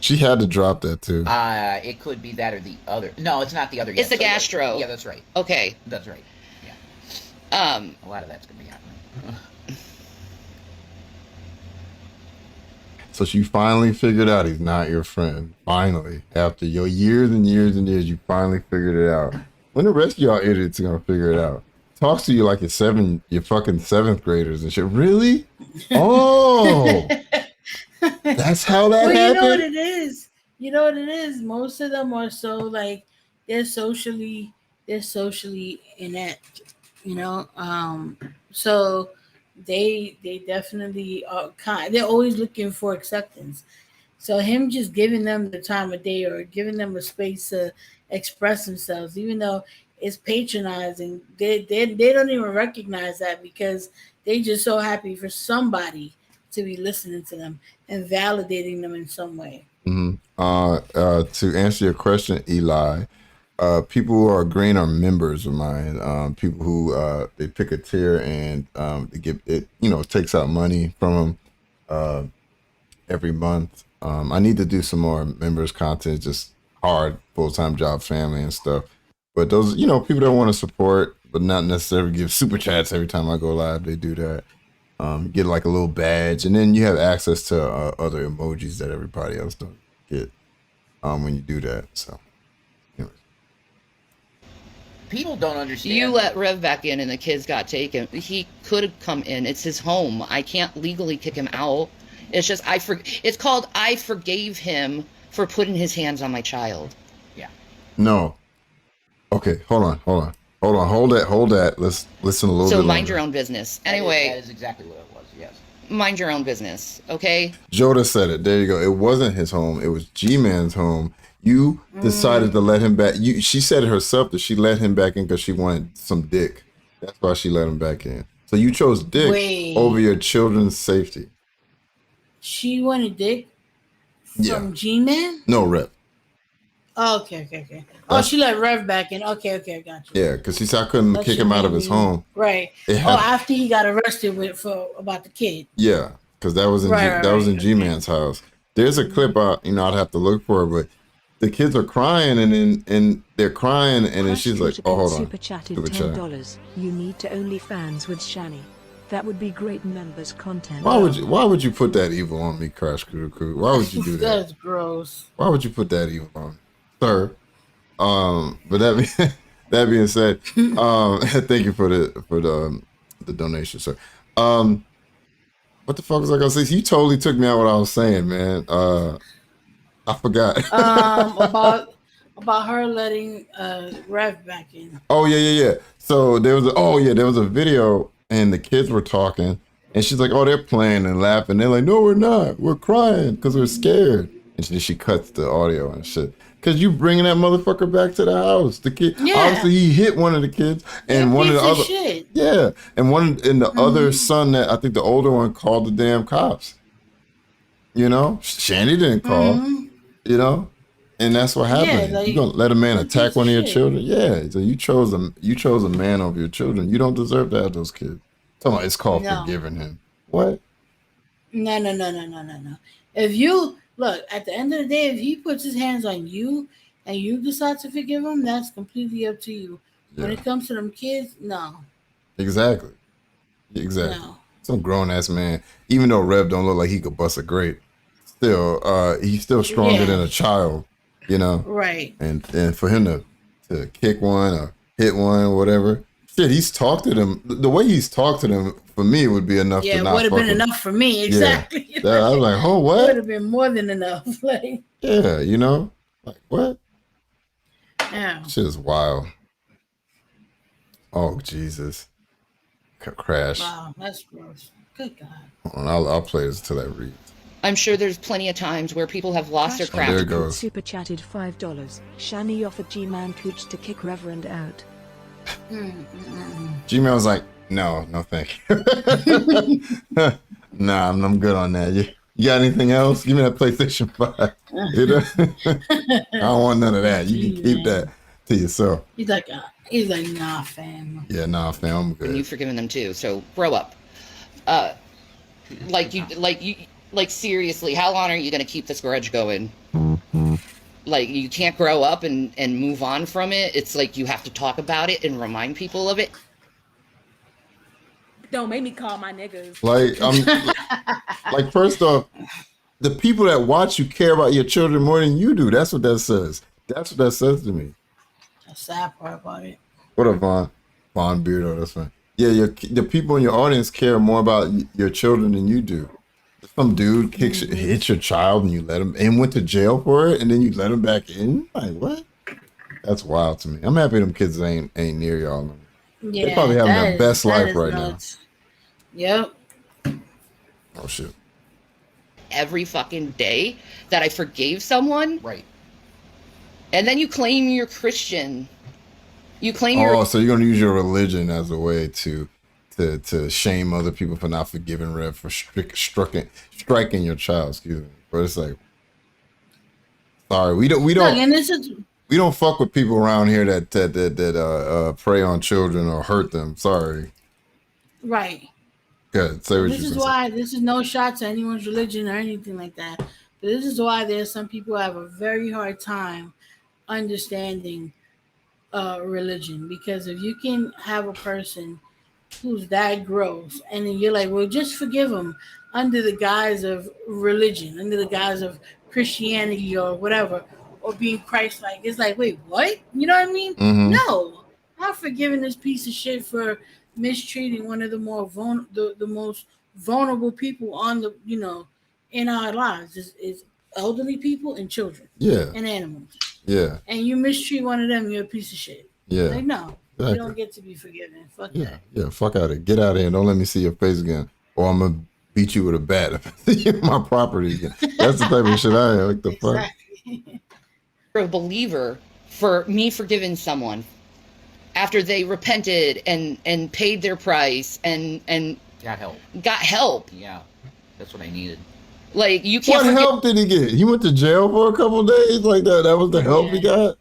She had to drop that too. It could be that or the other. No, it's not the other. It's the gastro. Yeah, that's right. Okay. That's right. Yeah. A lot of that's gonna be happening. So she finally figured out he's not your friend. Finally, after your years and years and years, you finally figured it out. When the rest of y'all idiots are gonna figure it out? Talks to you like you're fucking seventh graders and shit. Really? Oh, that's how that happened. You know what it is. You know what it is. Most of them are so like they're socially inept. you know. So they definitely are they're always looking for acceptance. So him just giving them the time of day or giving them a space to express themselves, even though it's patronizing, they don't even recognize that because they just so happy for somebody to be listening to them and validating them in some way. Mm-hmm. To answer your question, Eli, people who are green are members of mine. People who they pick a tier and they get it. You know, takes out money from them every month. I need to do some more members content, just hard full-time job, family and stuff. But those, you know, people that want to support, but not necessarily give super chats every time I go live. They do that. Get like a little badge, and then you have access to other emojis that everybody else don't get when you do that. So, anyways. People don't understand. You let Rev back in and the kids got taken. He could have come in. It's his home. I can't legally kick him out. It's just it's called I forgave him for putting his hands on my child. Yeah. No. Okay, hold on. Hold that. Let's listen a little bit. So mind longer. your own business. Anyway. That is exactly what it was, yes. Mind your own business, okay? Joda said it. There you go. It wasn't his home. It was G-Man's home. You decided to let him back. She said it herself that she let him back in because she wanted some dick. That's why she let him back in. So you chose dick over your children's safety. She wanted dick from G-Man? No, Rev. Oh, okay. Oh, she let Rev back in. Okay, got you. Yeah, because she said I couldn't kick him out of his home. Right. After he got arrested for about the kid. Yeah, because that was in G-Man's house. There's a clip out, I'd have to look for it, but the kids are crying and they're crying and then she's like, oh, hold on. Super chatted $10. You need to OnlyFans with Shanny. That would be great members content. Why would you put that evil on me, Crash Crew? Why would you do that? That's gross. Why would you put that evil on me, sir? But that being said, thank you for the donation, sir. What the fuck was I gonna say? You totally took me out what I was saying, man. I forgot. About her letting Rev back in. Oh yeah. So there was a video and the kids were talking and she's like, oh, they're playing and laughing. They're like, no, we're not. We're crying because we're scared. And she cuts the audio and shit. Because you bringing that motherfucker back to the house. The kid, obviously he hit one of the kids and one of the other. Shit. Yeah. And the other son that I think the older one called the damn cops. Shanny didn't call, and that's what happened. Like, you gonna let a man attack one of your children? Yeah. So you chose a man over your children. You don't deserve to have those kids. It's called forgiving him. What? No. If you look at the end of the day, if he puts his hands on you and you decide to forgive him, that's completely up to you. Yeah. When it comes to them kids, no. Exactly. No. Some grown ass man, even though Rev don't look like he could bust a grape, still he's still stronger than a child, Right. And for him to kick one or hit one or whatever, shit, he's talked to them. The way he's talked to them, for me, would be enough to not it would have been enough for me, exactly. Yeah. I was like, oh, what? It would have been more than enough. Like, yeah, like what? Yeah. Shit is wild. Oh, Jesus. Crash. Wow, that's gross. Good God. Hold on, I'll play this until that reads. I'm sure there's plenty of times where people have lost their crap. There it goes. Super chatted $5. Shanny offered G-Man Cooch to kick Reverend out. G-Man was like, no, thank you. Nah, I'm good on that. You got anything else? Give me that PlayStation 5. I don't want none of that. You can keep that to yourself. He's like, nah, fam. Yeah, nah, fam, I'm good. And you've forgiven them too, so grow up. Seriously, how long are you gonna keep this grudge going? Like, you can't grow up and move on from it. It's like you have to talk about it and remind people of it. Don't make me call my niggas. Like, first off, the people that watch you care about your children more than you do. That's what that says. That's what that says to me. The sad part about it. What up, Vaughn? Vaughn Beardo, that's fine. Yeah, the people in your audience care more about your children than you do. Some dude hits your child and you let him and went to jail for it and then you let him back in? Like, what? That's wild to me. I'm happy them kids ain't near y'all. They Yeah, probably having their best that life is right nuts. Yep. now. Oh shit. every fucking day that I forgave someone, Right. and then you claim you're Christian. You claim Oh, you're so you're gonna use your religion as a way to shame other people for not forgiving Rev for striking your child. Excuse me, but it's like, sorry, we Look, and this is we don't fuck with people around here that prey on children or hurt them. Sorry. right. Good. Say what This you is say. why this is no shot to anyone's religion or anything like that. But this is why there's some people who have a very hard time understanding religion, because if you can have a person who's that gross and then you're like, well, just forgive them under the guise of religion, under the guise of Christianity or whatever, or being Christ-like, it's like, wait, what? You know what I mean? Mm-hmm. No, I'm not forgiving this piece of shit for mistreating one of the the most vulnerable people on the in our lives is elderly people and children Yeah. and animals, Yeah. and you mistreat one of them, you're a piece of shit. Yeah. Like, no, you Exactly. don't get to be forgiven. Fuck Yeah. that. Yeah. Fuck out of here. Get out of here. Don't let me see your face again, or I'm gonna beat you with a bat if I see you in my property again. That's the type of shit I am. Like the fuck. Exactly. a believer for me forgiving someone after they repented and paid their price and Got help. got help. Yeah. That's what I needed. Like, you can't What forget. help did he get? He went to jail for a couple of days like that. That was the help he got.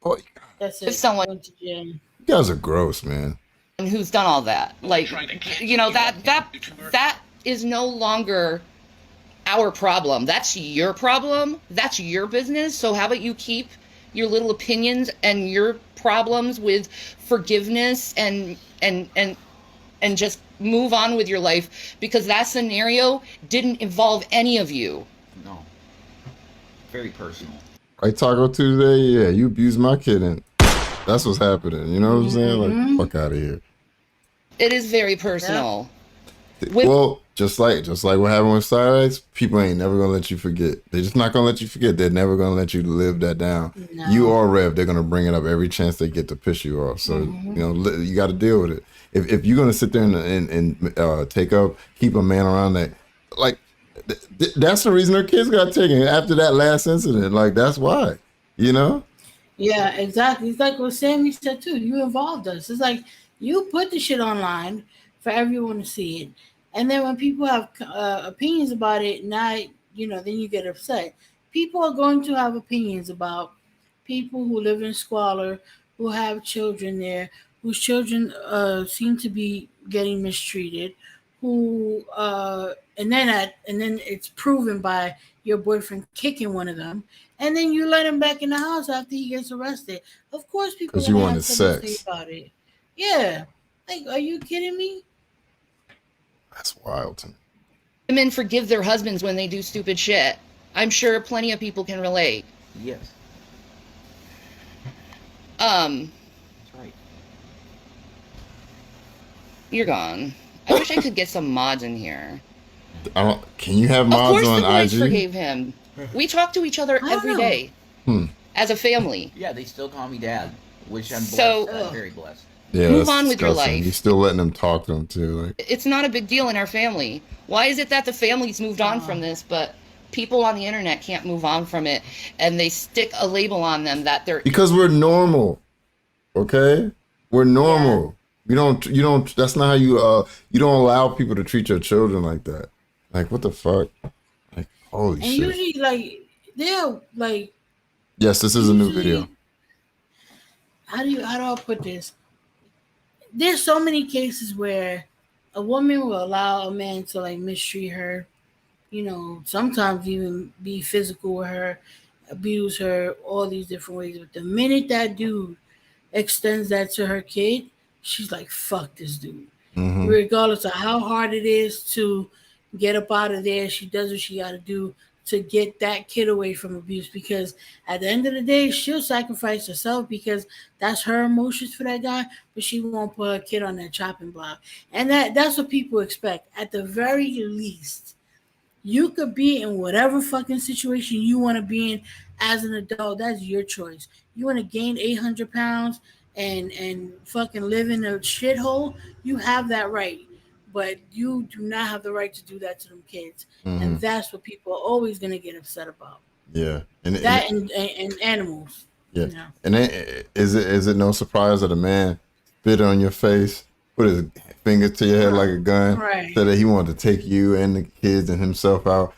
Oh, That's If it. someone- Went to jail. you guys are gross, man. Who's done all that, like, that is no longer our problem. That's your problem. That's your business. So how about you keep your little opinions and your problems with forgiveness and just move on with your life, because that scenario didn't involve any of you. No. Very personal. Right, Taco Tuesday? Yeah, you abused my kid, and that's what's happening. You know what I'm saying? Like, fuck out of here. It is very personal. Well, just like what happened with Cyrus, people ain't never gonna let you forget. They're just not gonna let you forget. They're never gonna let you live that down. No. You or Rev, they're gonna bring it up every chance they get to piss you off. So you got to deal with it. If you're gonna sit there and keep a man around that, like that's the reason their kids got taken after that last incident. Like, that's why, you know. Yeah, exactly. It's like what Sammy said too. You involved us. It's like you put the shit online for everyone to see it, and then when people have opinions about it, now then you get upset. People are going to have opinions about people who live in squalor, who have children there, whose children seem to be getting mistreated, who and then it's proven by your boyfriend kicking one of them, and then you let him back in the house after he gets arrested. Of course, people 'Cause you gonna wanted have something to sex. say about it. Yeah, like, are you kidding me? That's wild to me. Women forgive their husbands when they do stupid shit. I'm sure plenty of people can relate. Yes. Um, That's right. you're gone. I wish I could get some mods in here. Can you have Of mods course, the on boys IG? forgave him. We talk to each other I don't every know. day as a family. Yeah, they still call me dad, which I'm blessed. So- I'm very blessed. Yeah, Move that's on with your disgusting. life. You're still letting them talk to them too. Like, It's not a big deal in our family. Why is it that the family's moved on from this, but people on the internet can't move on from it, and they stick a label on them that they're because we're normal, okay? We're normal. You don't. That's not how you don't allow people to treat your children like that. Like, what the fuck? Like, holy And shit. usually, like, they're like, Yes, this is a new usually- video. how do I put this? There's so many cases where a woman will allow a man to like mistreat her, sometimes even be physical with her, abuse her, all these different ways. But the minute that dude extends that to her kid, she's like, fuck this dude. Mhm. Regardless of how hard it is to get up out of there, she does what she got to do to get that kid away from abuse, because at the end of the day, she'll sacrifice herself because that's her emotions for that guy, but she won't put her kid on that chopping block. And that's what people expect. At the very least, you could be in whatever fucking situation you want to be in as an adult. That's your choice. You want to gain 800 pounds and fucking live in a shithole, you have that right. But you do not have the right to do that to them kids. Hmm. And that's what people are always gonna get upset about. Yeah, That and animals. yeah, You know. and is it no surprise that a man spit on your face, put his finger to your head like a gun, Right. said that he wanted to take you and the kids and himself out,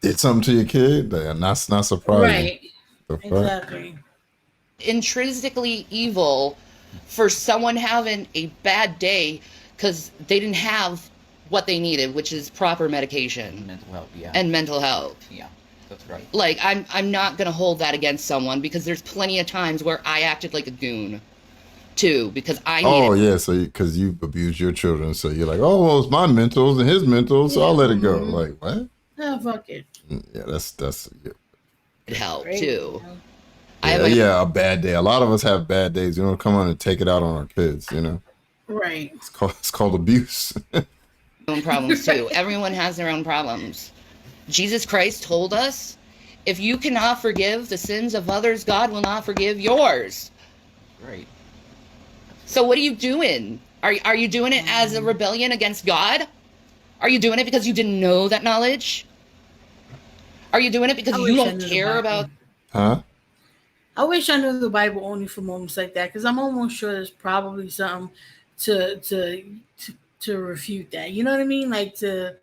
did something to your kid? That's not surprising. Right. The fuck? Exactly. Intrinsically evil for someone having a bad day because they didn't have what they needed, which is proper medication Mental health, yeah. and mental health. Yeah, that's right. Like, I'm not gonna hold that against someone because there's plenty of times where I acted like a goon too because I needed. Oh yeah, so because you abused your children, so you're like, oh well, it's my mentals and his mentals, so I'll let it go. Like what? Oh, fuck it. Yeah, that's yeah. help Great. too. Yeah, a bad day. A lot of us have bad days. You don't come on and take it out on our kids. You know, Right. it's called abuse. Own problems too. Everyone has their own problems. Jesus Christ told us, if you cannot forgive the sins of others, God will not forgive yours. Great. So what are you doing? Are you doing it as a rebellion against God? Are you doing it because you didn't know that knowledge? Are you doing it because I you wish I don't knew the care Bible. about? Huh? I wish I knew the Bible only for moments like that, because I'm almost sure there's probably something to refute that. You know what I mean? Like to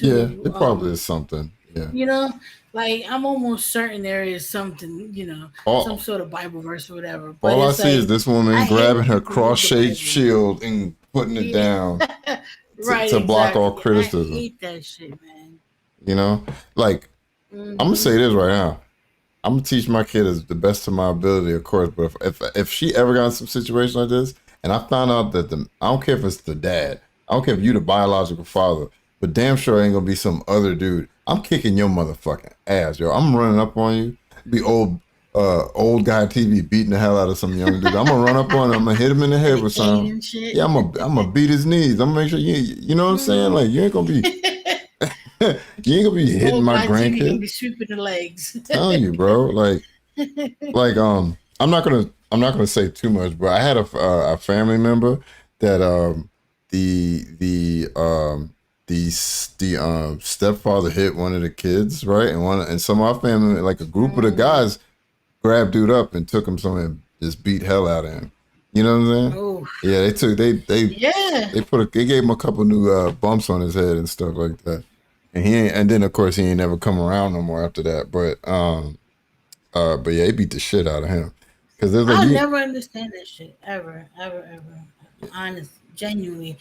Yeah, it probably is something. Yeah. You know, like I'm almost certain there is something. You know, All- some sort of Bible verse or whatever. But All I it's see is this woman I hate grabbing her people who read the cross-shaped Bible. shield and putting it down Right, to block all exactly. criticism. I hate that shit, man. You know, like I'm gonna say this right now. I'm gonna teach my kid as the best of my ability, of course. But if she ever got in some situation like this, and I found out that I don't care if it's the dad, I don't care if you the biological father, but damn sure ain't gonna be some other dude. I'm kicking your motherfucking ass, yo. I'm running up on you. Be old guy TV beating the hell out of some young dude. I'm gonna run up on him. I'm gonna hit him in the head with something. And shit. Yeah, I'm gonna beat his knees. I'm gonna make sure you know what I'm saying. Like you ain't gonna be. You ain't gonna be hitting my grandkid. Be sweeping the legs. I'm telling you, bro. Like, I'm not gonna say too much, but I had a family member that the stepfather hit one of the kids, right? And some of our family, like a group of the guys, grabbed dude up and took him somewhere and just beat hell out of him. You know what I'm saying? Oh. Yeah, they gave him a couple new bumps on his head and stuff like that. And then of course he ain't never come around no more after that. But yeah, he beat the shit out of him. Because I'll never understand that shit ever. Honest, genuinely,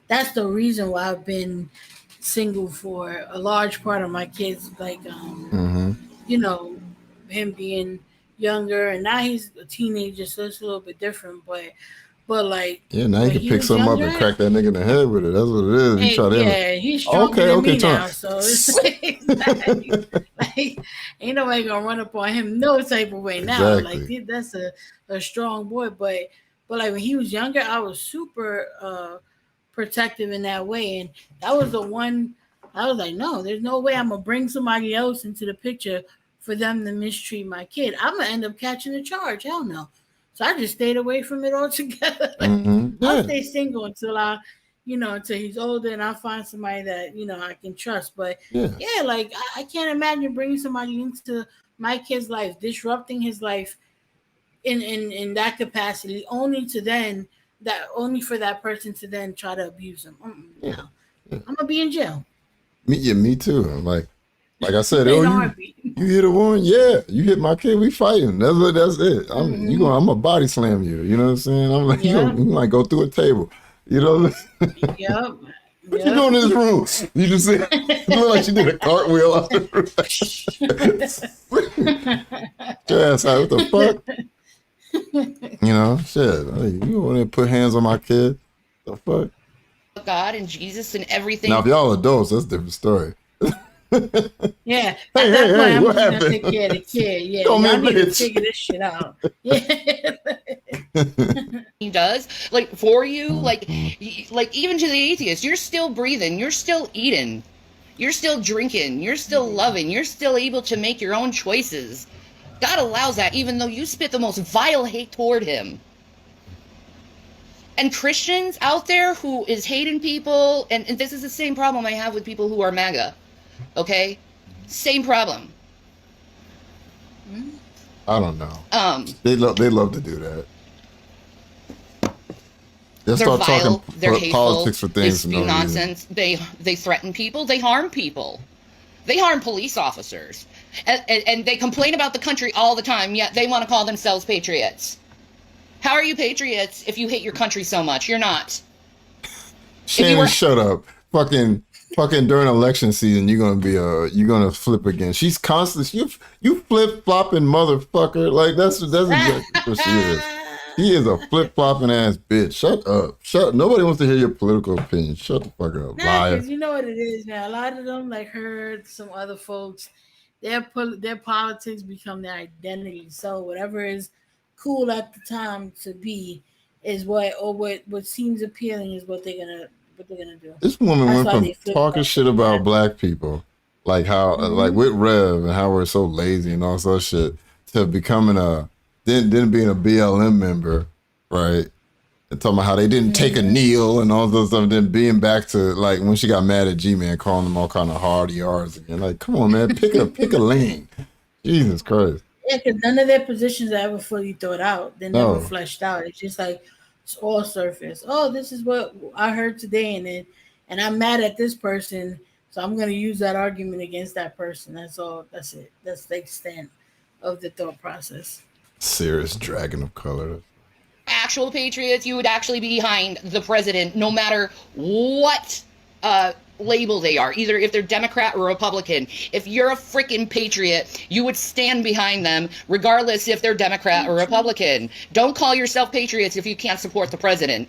that's the reason why I've been single for a large part of my kids. Like, you know, him being younger, and now he's a teenager, so it's a little bit different. But like, yeah, now you can pick something up and crack that nigga in the head with it. That's what it is. He's stronger than me now, so it's like ain't nobody gonna run up on him no type of way now. Exactly. Like that's a strong boy, but like when he was younger, I was super protective in that way, and that was the one I was like, no, there's no way I'm gonna bring somebody else into the picture for them to mistreat my kid. I'm gonna end up catching a charge. Hell no. So I just stayed away from it altogether. I'll stay single until until he's older and I find somebody that, I can trust. But like I can't imagine bringing somebody into my kid's life, disrupting his life in that capacity, only for that person to then try to abuse him. No. I'm gonna be in jail. Me too. Like I said, you hit a woman, yeah. You hit my kid, we fighting. That's it. I'm gonna body slam you. You know what I'm saying? I'm like, you might go through a table. You know? Yep. What you doing in this room? You just said, it looked like she did a cartwheel out the room. Your ass out, what the fuck? Shit. You want to put hands on my kid? The fuck? God and Jesus and everything. Now, if y'all adults, that's a different story. Yeah. Hey, what I'm happened? gonna take care of the kid. Yeah. Call me a Y'all need to bitch. figure this shit out. Yeah. He does, like, for you, like even to the atheist, you're still breathing, you're still eating, you're still drinking, you're still loving, you're still able to make your own choices. God allows that, even though you spit the most vile hate toward him. And Christians out there who is hating people, and this is the same problem I have with people who are MAGA. Okay? Same problem. I don't know. They love to do that. They'll They're start vile, talking they're hateful, politics for things. they spew nonsense, they threaten people, they harm people. They harm police officers. And they complain about the country all the time, yet they want to call themselves patriots. How are you patriots if you hate your country so much? You're not. Shannon, shut up. Fucking during election season, you're gonna flip again. She's constantly you flip flopping motherfucker. Like that's exactly what she is. He is a flip flopping ass bitch. Shut up. Nobody wants to hear your political opinion. Shut the fuck up, liar. Because you know what it is now. A lot of them, like her, some other folks, their politics become their identity. So whatever is cool at the time to be is what seems appealing is what they're gonna do. This woman went from talking shit about black people, like how like with Rev and how we're so lazy and all that shit, to becoming then being a BLM member, right? And talking about how they didn't take a kneel and all those stuff, then being back to like when she got mad at G-Man, calling them all kind of hard yards again. Like, come on, man, pick a lane. Jesus Christ. Yeah, because none of their positions are ever fully thought out. They're never fleshed out. It's just like it's all surface. Oh, this is what I heard today, and I'm mad at this person, so I'm gonna use that argument against that person. That's all. That's it. That's the extent of the thought process. Serious dragon of color. Actual patriots, you would actually be behind the president no matter what label they are, either if they're Democrat or Republican. If you're a freaking patriot, you would stand behind them regardless if they're Democrat or Republican. Don't call yourself patriots if you can't support the president.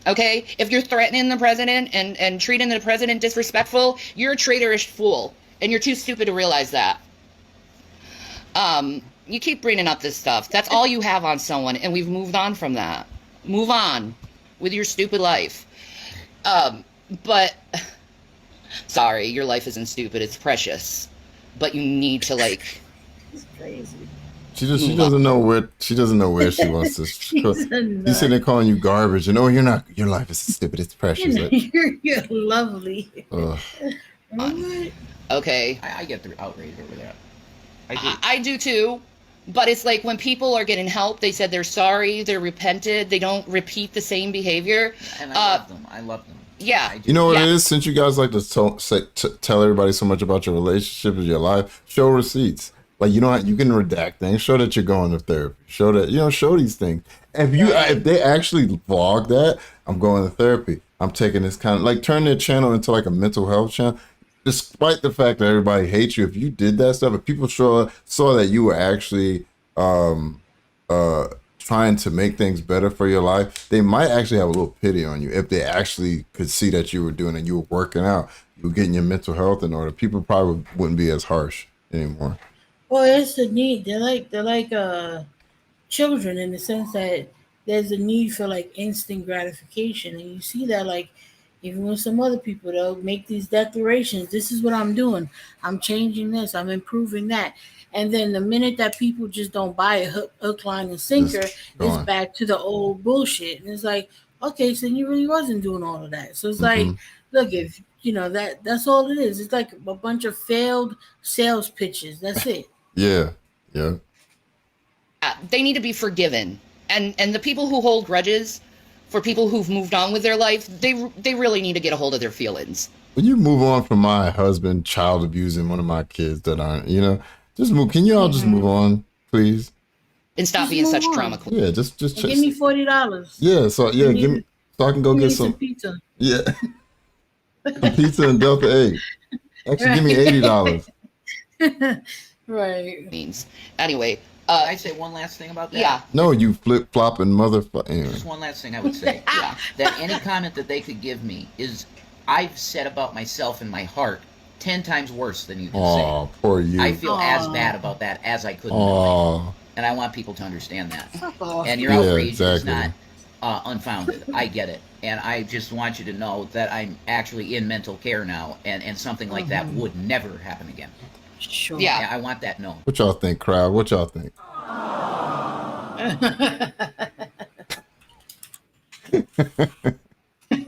Okay? If you're threatening the president and treating the president disrespectful, you're a traitorous fool, and you're too stupid to realize that. You keep bringing up this stuff. That's all you have on someone, and we've moved on from that. Move on with your stupid life. But sorry, your life isn't stupid. It's precious. But you need to like. It's crazy. She doesn't know where she wants to. She's sitting there calling you garbage, and you're not. Your life is stupid. It's precious. You're lovely. Okay. I get the outrage over that. I do too. But it's like when people are getting help, they said they're sorry, they're repented, they don't repeat the same behavior. And I love them. Yeah. You know what it is? Since you guys like to tell everybody so much about your relationship and your life, show receipts. Like you can redact things. Show that you're going to therapy. Show that show these things. If they actually vlog that, I'm going to therapy. I'm taking this kind of like turn their channel into like a mental health channel. Despite the fact that everybody hates you, if you did that stuff, if people saw that you were actually trying to make things better for your life, they might actually have a little pity on you. If they actually could see that you were doing it, you were working out, you were getting your mental health in order, people probably wouldn't be as harsh anymore. Well, it's a need. They're like children in the sense that there's a need for like instant gratification, and you see that like. Even with some other people, they'll make these declarations. This is what I'm doing. I'm changing this. I'm improving that. And then the minute that people just don't buy a hook, line, and sinker, it's back to the old bullshit. And it's like, okay, so you really wasn't doing all of that. So it's like, look, if that's all it is. It's like a bunch of failed sales pitches. That's it. Yeah. They need to be forgiven. And the people who hold grudges for people who've moved on with their life, they really need to get a hold of their feelings. When you move on from my husband child abusing one of my kids that aren't, just move. Can you all just move on, please? And stop being such drama queen. Yeah, just give me $40. Yeah, so give me so I can go get some pizza. Yeah, some pizza and Delta 8. Actually, give me $80. Right. Means anyway. I say one last thing about that. Yeah. No, you flip flopping motherfucker. Anyway. Just one last thing I would say. That any comment that they could give me is I've said about myself in my heart 10 times worse than you can say. Oh, poor you. I feel as bad about that as I could. And I want people to understand that. And your outrage is not unfounded. I get it. And I just want you to know that I'm actually in mental care now, and something like that would never happen again. Sure. Yeah. I want that known. What y'all think, crowd? What y'all think?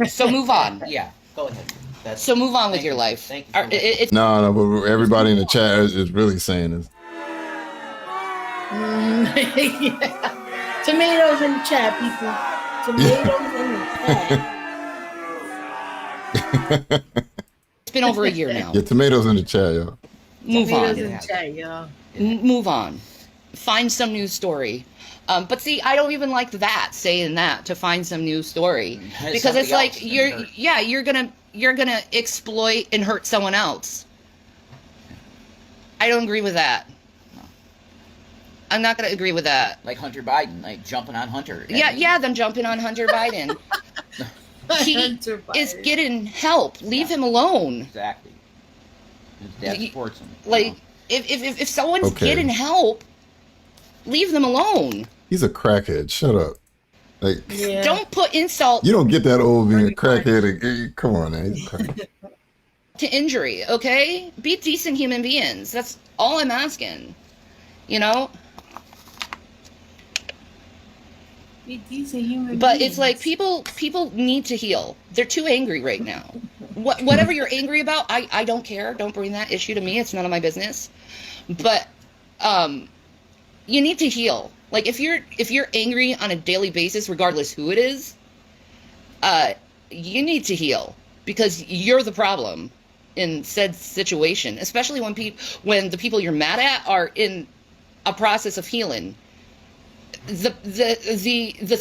So move on. Yeah, go ahead. So move on with your life. Thank you. No, but everybody in the chat is really saying this. Yeah. Tomatoes in the chat, people. Tomatoes in the chat. It's been over a year now. Yeah, tomatoes in the chat, y'all. Move on. Tomatoes in the chat, y'all. Move on. Find some news story. But see, I don't even like that, saying that, to find some news story, because it's like you're gonna exploit and hurt someone else. I don't agree with that. No. I'm not gonna agree with that. Like Hunter Biden, like jumping on Hunter. Yeah, them jumping on Hunter Biden. He is getting help. Leave him alone. Exactly. His dad supports him. Like, if someone's getting help, leave them alone. He's a crackhead. Shut up. Like, don't put insult. You don't get that old being a crackhead. Come on, man. He's a crackhead. To injury, okay? Be decent human beings. That's all I'm asking. You know? Be decent human beings. But it's like people need to heal. They're too angry right now. Whatever you're angry about, I don't care. Don't bring that issue to me. It's none of my business. But you need to heal. Like, if you're angry on a daily basis, regardless who it is, you need to heal, because you're the problem in said situation, especially when the people you're mad at are in a process of healing. The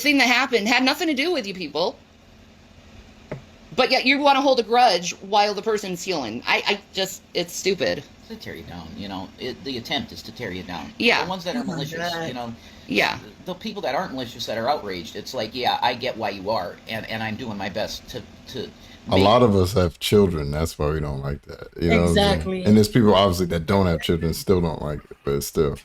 thing that happened had nothing to do with you people, but yet you want to hold a grudge while the person's healing. It's stupid. To tear you down, you know. The attempt is to tear you down. Yeah. The ones that are malicious, you know. Yeah. The people that aren't malicious, that are outraged, it's like, yeah, I get why you are, and I'm doing my best to a lot of us have children. That's why we don't like that. You know exactly. And there's people obviously that don't have children still don't like it, but it's still.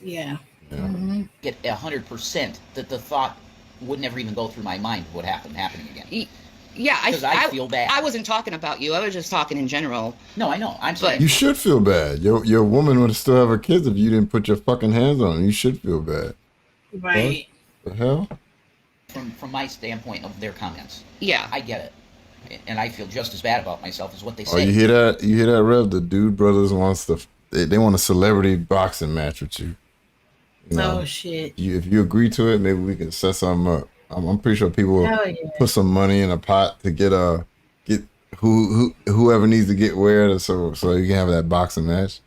Yeah. Mm-hmm. Get 100% that the thought would never even go through my mind what happening again. Yeah, because I feel bad. I wasn't talking about you. I was just talking in general. No, I know. I'm saying you should feel bad. Your woman would still have her kids if you didn't put your fucking hands on them. You should feel bad. Right. What the hell? From my standpoint of their comments. Yeah. I get it. And I feel just as bad about myself as what they say. Oh, you hear that? You hear that, Rev? The Dude Brothers they want a celebrity boxing match with you. Oh shit! If you agree to it, maybe we can set something up. I'm pretty sure people will put some money in a pot to get whoever needs to get where, so you can have that boxing match.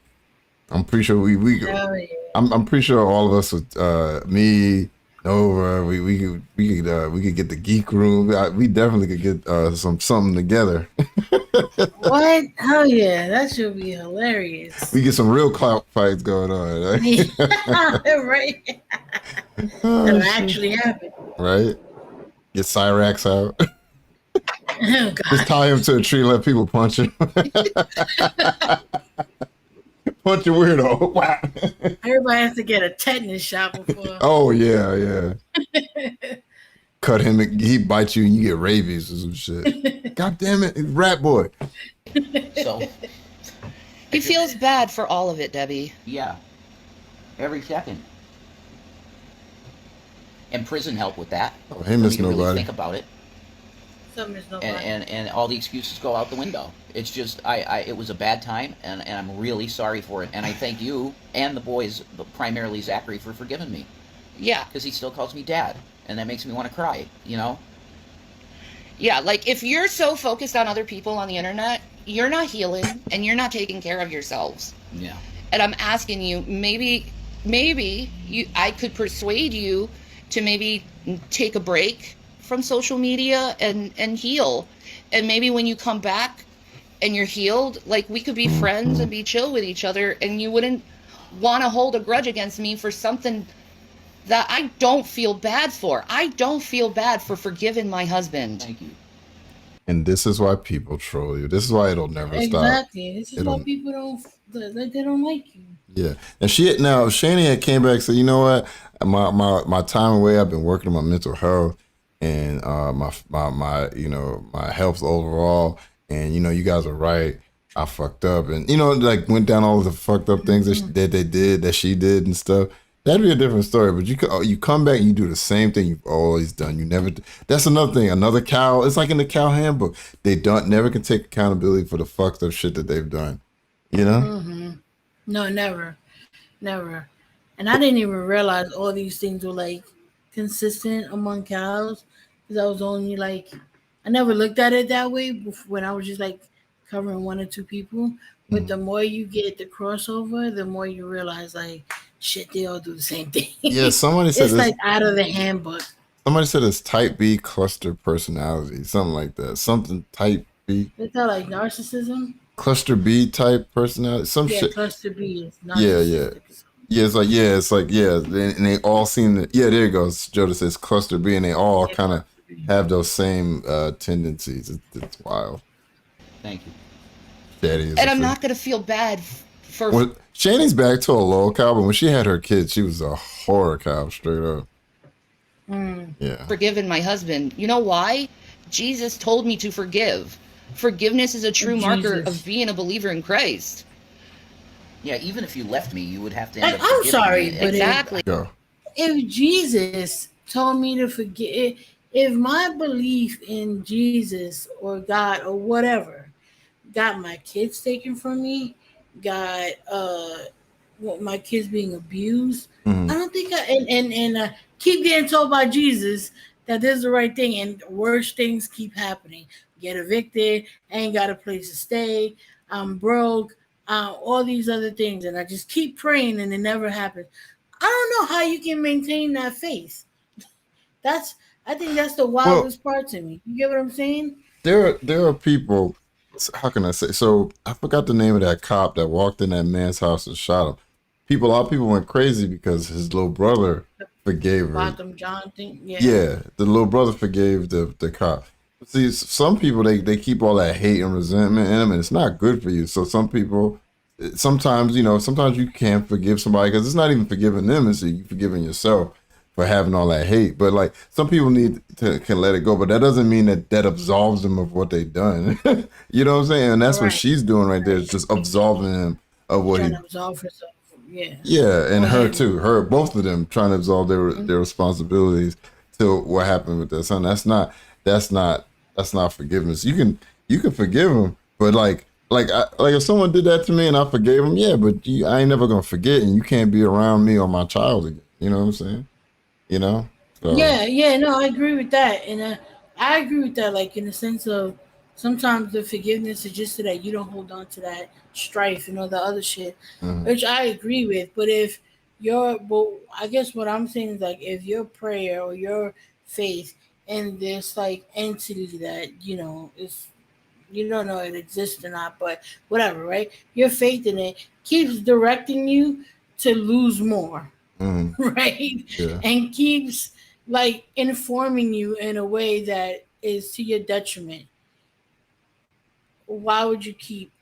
I'm pretty sure we I'm pretty sure all of us with me, Nova, we could get the geek room. We definitely could get something together. What? Hell yeah, that should be hilarious. We get some real clout fights going on, right? Right. That'll actually happen. Right? Get Cyrax out. Oh, just tie him to a tree and let people punch him. Punch a weirdo. Wow. Everybody has to get a tetanus shot before. Oh, yeah. Cut him, he bites you and you get rabies or some shit. God damn it, rat boy. So he feels bad for all of it, Debbie. Yeah. Every second. And prison help with that. Oh, hey, Miss Nobody. Really think about it. Nobody. And all the excuses go out the window. It's just it was a bad time, and I'm really sorry for it. And I thank you and the boys, primarily Zachary, for forgiving me. Yeah. Because he still calls me dad, and that makes me want to cry, you know? Yeah, like, if you're so focused on other people on the internet, you're not healing, and you're not taking care of yourselves. Yeah. And I'm asking you, maybe I could persuade you to maybe take a break from social media and heal. And maybe when you come back and you're healed, like, we could be friends and be chill with each other, and you wouldn't want to hold a grudge against me for something that I don't feel bad for. I don't feel bad for forgiving my husband. Thank you. And this is why people troll you. This is why it'll never stop. Exactly. This is why people they don't like you. Yeah. And Shanny had came back and said, you know what? My time away, I've been working on my mental health and my health overall. And you guys are right. I fucked up, and like went down all of the fucked up things that she did and stuff. That'd be a different story. But you come back and you do the same thing you've always done. You never. That's another thing. Another cow. It's like in the cow handbook. They never can take accountability for the fucked up shit that they've done. No, never. And I didn't even realize all these things were like consistent among cows, because I was only like, I never looked at it that way when I was just like covering one or two people. But the more you get the crossover, the more you realize like, shit, they all do the same thing. Yeah, somebody said it's like out of the handbook. Somebody said it's type B cluster personality, something like that. Something type B. Is that like narcissism? Cluster B type personality, shit. Cluster B is narcissistic. It's like and they all seem to. Yeah, there it goes. Joda says cluster B, and they all kind of have those same tendencies. It's wild. Thank you. Daddy, and I'm not gonna feel bad for. Well, Shanny's back to a low cow, but when she had her kids, she was a horror cow, straight up. Yeah. Forgiving my husband. You know why? Jesus told me to forgive. Forgiveness is a true marker of being a believer in Christ. Yeah, even if you left me, you would have to end up I'm sorry, me. but exactly. If Jesus told me to forgive, if my belief in Jesus or God or whatever got my kids taken from me, got my kids being abused, I don't think I keep getting told by Jesus that this is the right thing, and worse things keep happening. Get evicted, ain't got a place to stay, I'm broke, all these other things, and I just keep praying and it never happens. I don't know how you can maintain that faith. I think that's the wildest part to me. You get what I'm saying? There are people. How can I say? So I forgot the name of that cop that walked in that man's house and shot him. A lot of people went crazy because his little brother forgave her. Bottom John thing. Yeah, the little brother forgave the cop. See, some people they keep all that hate and resentment in them, and it's not good for you. So some people, sometimes you can't forgive somebody because it's not even forgiving them; it's you forgiving yourself for having all that hate. But like some people can let it go, but that doesn't mean that absolves them of what they've done. You know what I'm saying? And that's what she's doing right there. Is just absolving him of what he. Absolve herself. Yeah. Yeah, and her too. Both of them trying to absolve their responsibilities to what happened with their son. That's not forgiveness. You can forgive them, but like if someone did that to me and I forgave them, yeah, but I ain't never gonna forget, and you can't be around me or my child again. You know what I'm saying? So. Yeah, no, I agree with that, and I agree with that. Like in the sense of sometimes the forgiveness is just so that you don't hold on to that strife and all the other shit, which I agree with. But I guess what I'm saying is like if your prayer or your faith and this like entity that is, you don't know it exists or not, but whatever, right? Your faith in it keeps directing you to lose more, right? Yeah. And keeps like informing you in a way that is to your detriment. Why would you keep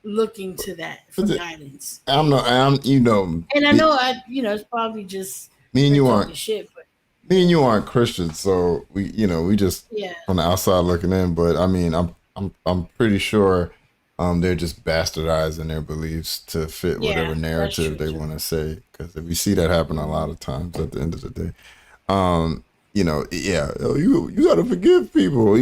looking to that for guidance? And I know, it's probably just me and you aren't shit, but me and you aren't Christians, so we just on the outside looking in. But I mean, I'm pretty sure they're just bastardizing their beliefs to fit whatever narrative they want to say. Because we see that happen a lot of times at the end of the day. You got to forgive people.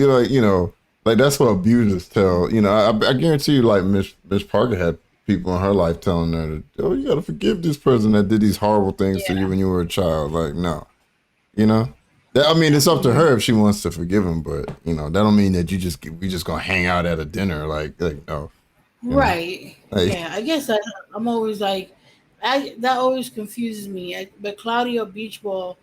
Like that's what abusers tell. I guarantee you, like Miss Parker had people in her life telling her, you got to forgive this person that did these horrible things to you when you were a child. Like, no. It's up to her if she wants to forgive him, but that don't mean that we just gonna hang out at a dinner like no. Right. I guess I'm always like, that always confuses me. But Claudio Beachball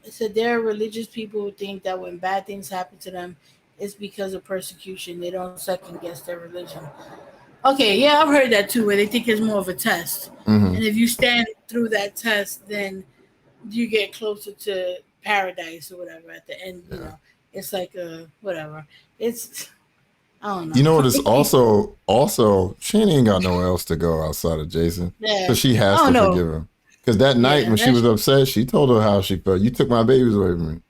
said there are religious people who think that when bad things happen to them, it's because of persecution. They don't second guess their religion. Okay, yeah, I've heard that too, where they think it's more of a test, and if you stand through that test, then you get closer to paradise or whatever at the end. It's like whatever. It's I don't know. You know what? It's also Shanny ain't got nowhere else to go outside of Jason, so she has to forgive him. Because that night when she was upset, she told her how she felt. You took my babies away from me.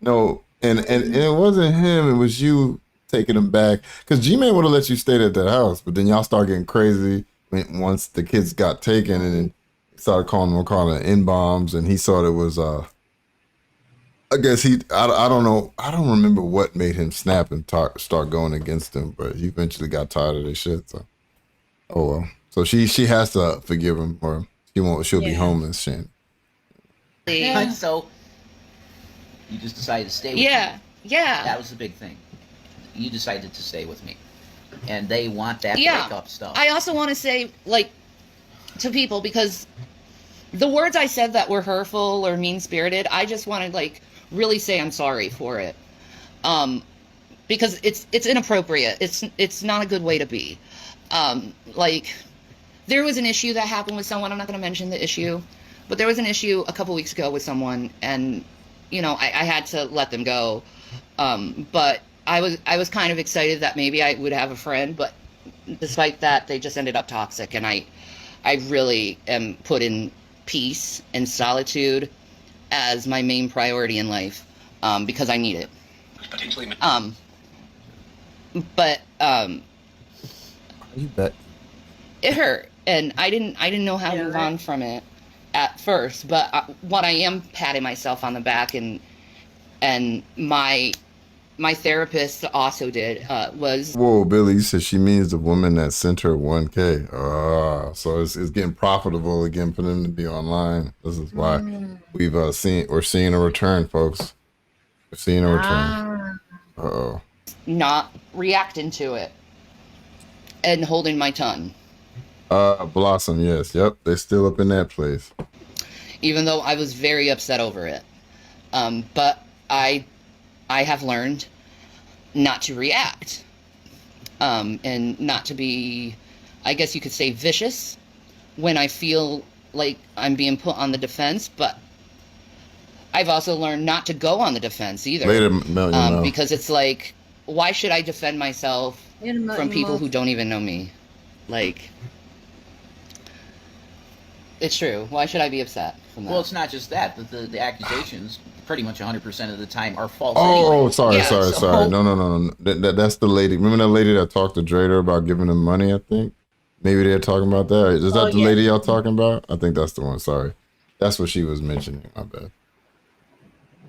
No, and it wasn't him. It was you taking him back. Because G-Man would have let you stay at that house, but then y'all start getting crazy once the kids got taken, and then started calling it N-bombs, and he thought it was, I guess I don't know. I don't remember what made him snap and start going against him, but he eventually got tired of this shit. So, oh well. So she has to forgive him, or she'll be homeless, Shanny. Yeah. So you just decided to stay with me. Yeah. That was the big thing. You decided to stay with me. And they want that breakup stuff. I also want to say, like, to people, because the words I said that were hurtful or mean-spirited, I just want to, like, really say I'm sorry for it. Because it's inappropriate. It's not a good way to be. Like, there was an issue that happened with someone. I'm not going to mention the issue, but there was an issue a couple weeks ago with someone, and, you know, I had to let them go. But I was kind of excited that maybe I would have a friend, but despite that, they just ended up toxic, and I really am putting peace and solitude as my main priority in life, because I need it. But you bet. It hurt, and I didn't know how to move on from it at first. But what I am patting myself on the back, and my therapist also did, was... Whoa, Billy, you said she means the woman that sent her $1K. So it's getting profitable again for them to be online. This is why we're seeing a return, folks. We're seeing a return. Uh-oh. Not reacting to it and holding my tongue. Blossom, yes. Yep, they're still up in that place. Even though I was very upset over it. But I have learned not to react, and not to be, I guess you could say, vicious when I feel like I'm being put on the defense. But I've also learned not to go on the defense either. Because it's like, why should I defend myself from people who don't even know me? Like, it's true. Why should I be upset from that? Well, it's not just that, but the accusations pretty much 100% of the time are false. Oh, anyway. Sorry. No. That's the lady. Remember that lady that talked to Drader about giving him money, I think? Maybe they're talking about that. Is that the lady y'all talking about? I think that's the one. Sorry. That's what she was mentioning. My bad.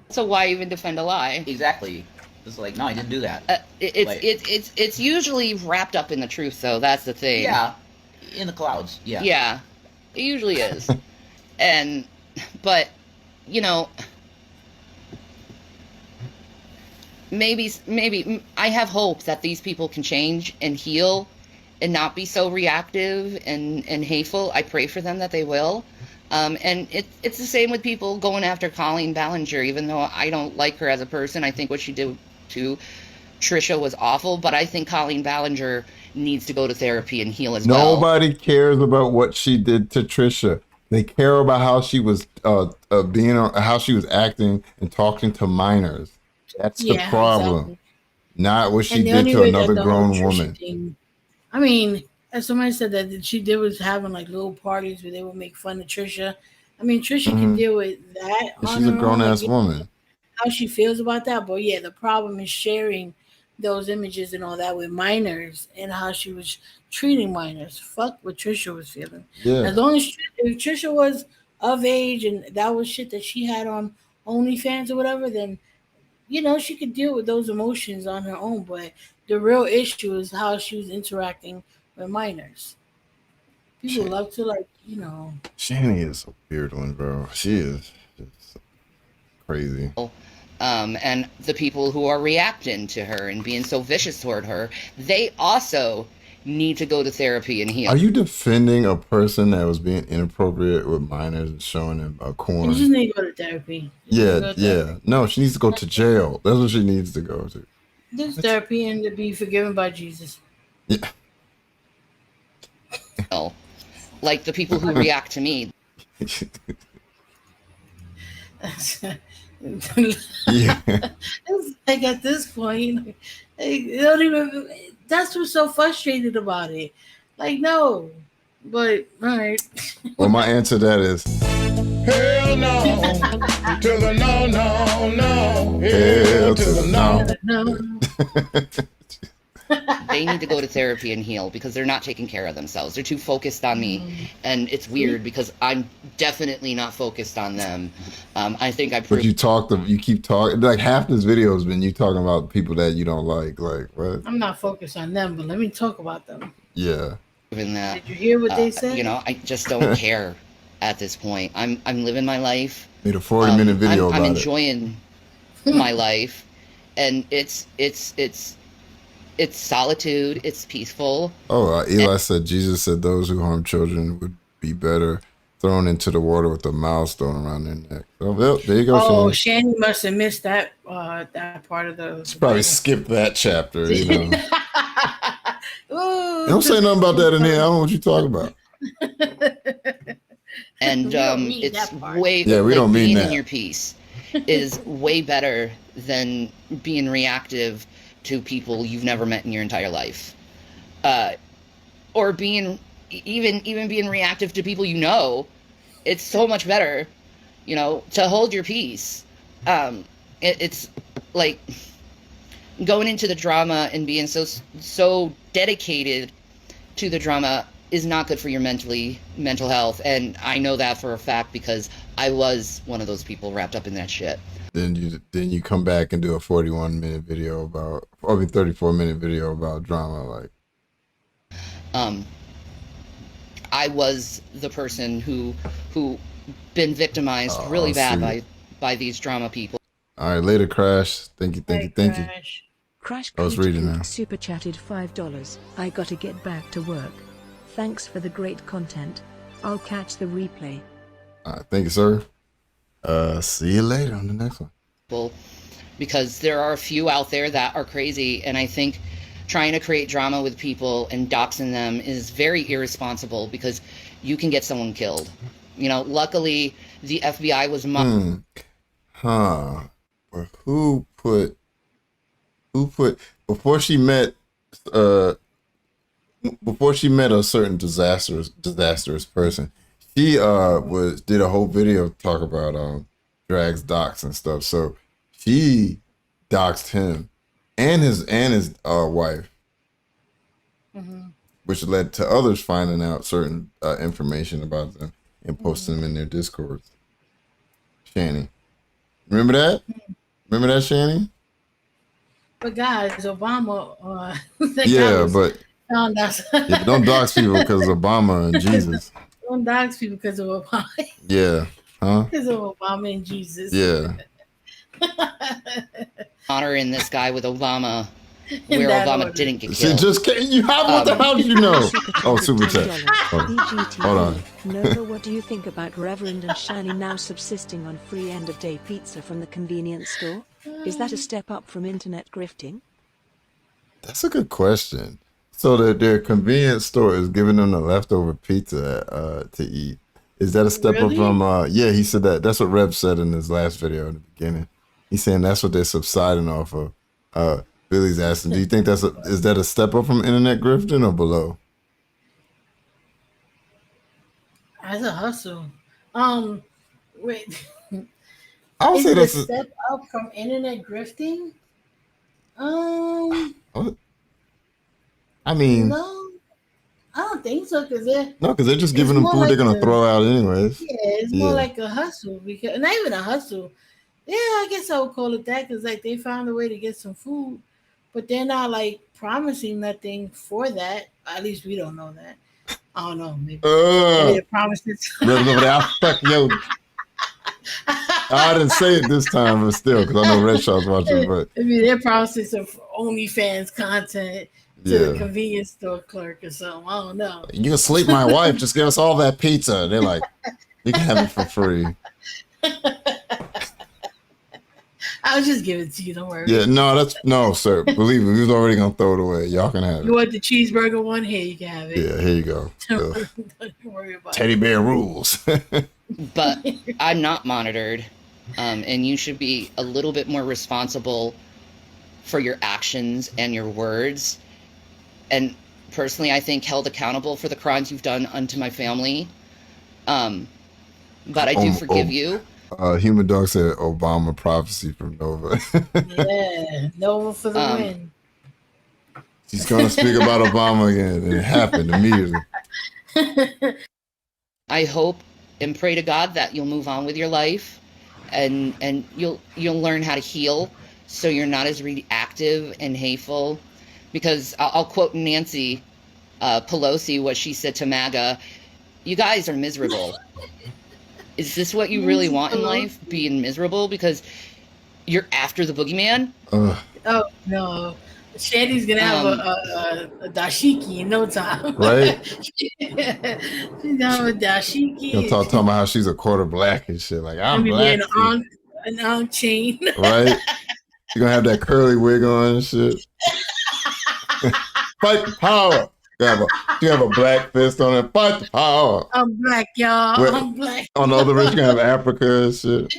So why even defend a lie? Exactly. It's like, no, I didn't do that. It's usually wrapped up in the truth, though. That's the thing. Yeah. In the clouds. Yeah. Yeah. It usually is. But, you know, maybe I have hope that these people can change and heal and not be so reactive and hateful. I pray for them that they will. And it's the same with people going after Colleen Ballinger, even though I don't like her as a person. I think what she did to Trisha was awful, but I think Colleen Ballinger needs to go to therapy and heal as well. Nobody cares about what she did to Trisha. They care about how she was how she was acting and talking to minors. That's the problem. Exactly. Not what she did to another grown woman. Thing, I mean, as somebody said that she did was having like little parties where they would make fun of Trisha. I mean, Trisha can deal with that. She's a grown ass woman. How she feels about that, but yeah, the problem is sharing those images and all that with minors and how she was treating minors. Fuck what Trisha was feeling. Yeah. As long as if Trisha was of age and that was shit that she had on OnlyFans or whatever, then you know she could deal with those emotions on her own. But the real issue is how she was interacting with minors. People love to Shanny is a weird one, bro. She is just crazy. And the people who are reacting to her and being so vicious toward her, they also need to go to therapy and heal. Are you defending a person that was being inappropriate with minors and showing them corn? She just needs to go to therapy. No, she needs to go to jail. That's what she needs to go to. There's therapy and to be forgiven by Jesus. Yeah. Like the people who react to me. Yeah. It's like at this point, they don't even. That's what's so frustrated about it. Like, no, but all right. Well, my answer to that is hell no to the no. Hell to the no. They need to go to therapy and heal because they're not taking care of themselves. They're too focused on me, and it's weird because I'm definitely not focused on them. I think I. But you keep talking. Like half this video has been you talking about people that you don't like. Like what? I'm not focused on them, but let me talk about them. Yeah. Even that. Did you hear what they said? You know, I just don't care at this point. I'm living my life. Made a 40-minute video about it. I'm enjoying my life, and it's solitude. It's peaceful. Oh, Eli said Jesus said those who harm children would be better thrown into the water with a milestone around their neck. So well, there you go. Oh, Shanny must have missed that that part of the. She probably skipped that chapter. You know. Ooh, Don't say nothing about that in here. I don't know what you're talking about. And it's way we don't mean being that. in your peace is way better than being reactive to people you've never met in your entire life, or being even being reactive to people you know. It's so much better, you know, to hold your peace. It's like going into the drama and being so dedicated to the drama is not good for your mental health, and I know that for a fact because I was one of those people wrapped up in that shit. Then you come back and do a 41-minute video about, or 34-minute video about drama, like. I was the person who been victimized really bad by these drama people. All right, later, Crash. Thank you. Crash I was reading now. Super chatted $5. I gotta get back to work. Thanks for the great content. I'll catch the replay. Thank you, sir. See you later on the next one. Because there are a few out there that are crazy, and I think trying to create drama with people and doxing them is very irresponsible because you can get someone killed. You know, luckily the FBI was But who put before she met a certain disastrous person, she did a whole video talk about drags, docs and stuff. So she doxed him and his wife, which led to others finding out certain information about them and posting them in their discords. Shanny, remember that? Remember that, Shanny? But guys, Obama. But don't dox people because of Obama and Jesus. Don't dox people because of Obama. Yeah, huh? Because of Obama and Jesus. Yeah. Honoring this guy with Obama, where Obama didn't get killed. Just can't you have what the hell did you know? Super chat. Hold on. Nova, what do you think about Reverend and Shanny now subsisting on free end-of-day pizza from the convenience store? Is that a step up from internet grifting? That's a good question. So their convenience store is giving them the leftover pizza to eat. Is that a step up from? Yeah, he said that. That's what Rev said in his last video in the beginning. He's saying that's what they're subsiding off of. Billy's asking, do you think is that a step up from internet grifting or below? As a hustle. Wait. I would say that's a step up from internet grifting. What? I mean, no, I don't think so. Because they're just giving them food they're gonna throw out anyways. Yeah, it's more like a hustle because not even a hustle. Yeah, I guess I would call it that because like they found a way to get some food, but they're not like promising nothing for that. At least we don't know that. I don't know. Maybe they're promising. I didn't say it this time, but still, because I know Red Shot's watching. But maybe they're promising some OnlyFans content to the convenience store clerk or something. I don't know. You can sleep my wife. Just give us all that pizza. They're like, you can have it for free. I'll just give it to you. Don't worry. Yeah, no, sir. Believe me, we was already gonna throw it away. Y'all can have it. You want the cheeseburger one? Here, you can have it. Yeah, here you go. Don't worry about Teddy bear rules. But I'm not monitored, and you should be a little bit more responsible for your actions and your words. And personally, I think held accountable for the crimes you've done unto my family. But I do forgive you. Human Dog said Obama prophecy from Nova. Yeah, Nova for the win. She's going to speak about Obama again, and it happened immediately. I hope and pray to God that you'll move on with your life, and you'll learn how to heal, so you're not as reactive and hateful. Because I'll quote Nancy Pelosi, what she said to MAGA: "You guys are miserable. Is this what you really want in life? Being miserable because you're after the boogeyman?" Oh no. Shanny's gonna have a dashiki in no time. Right? She's gonna have a dashiki. You'll talking about how she's a quarter black and shit. Like, I'm black. An on chain. Right? You're gonna have that curly wig on and shit. Fight the power. You have a black fist on it. Fight the power. I'm black, y'all. I'm black. On the other wrist, you're gonna have Africa and shit.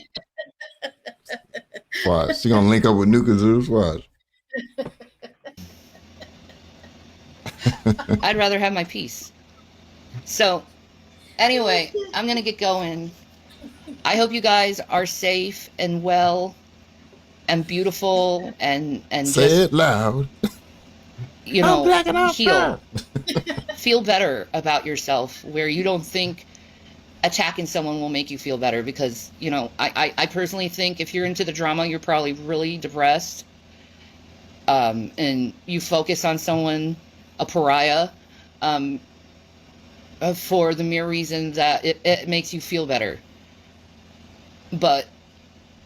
Watch. She's gonna link up with Nuka Zeus. Watch. I'd rather have my peace. So, anyway, I'm going to get going. I hope you guys are safe and well and beautiful and say just, it loud. You know, heal. Feel better about yourself, where you don't think attacking someone will make you feel better. Because, you know, I personally think if you're into the drama, you're probably really depressed. And you focus on someone, a pariah, for the mere reason that it makes you feel better. But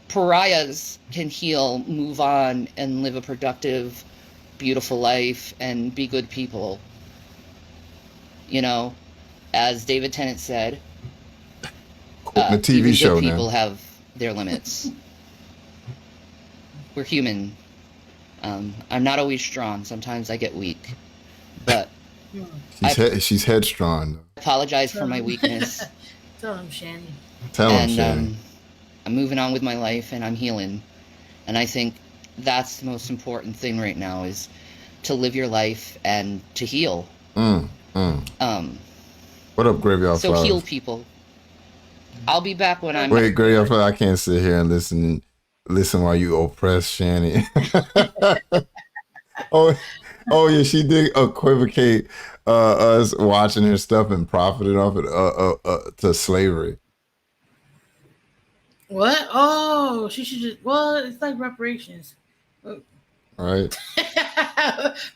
pariahs can heal, move on, and live a productive, beautiful life and be good people. You know, as David Tennant said, the TV show good people have their limits. We're human. I'm not always strong. Sometimes I get weak. But she's headstrong. I apologize for my weakness. Tell him, Shanny. Tell him, Shanny. I'm moving on with my life and I'm healing. And I think that's the most important thing right now, is to live your life and to heal. What up, Graveyard So Flowers? heal people. I'll be back when I'm... Wait, Graveyard Flowers, I can't sit here and listen while you oppress Shanny. Oh yeah, she did equivocate us watching her stuff and profited off it to slavery. What? Oh, she should just. Well, it's like reparations. Right.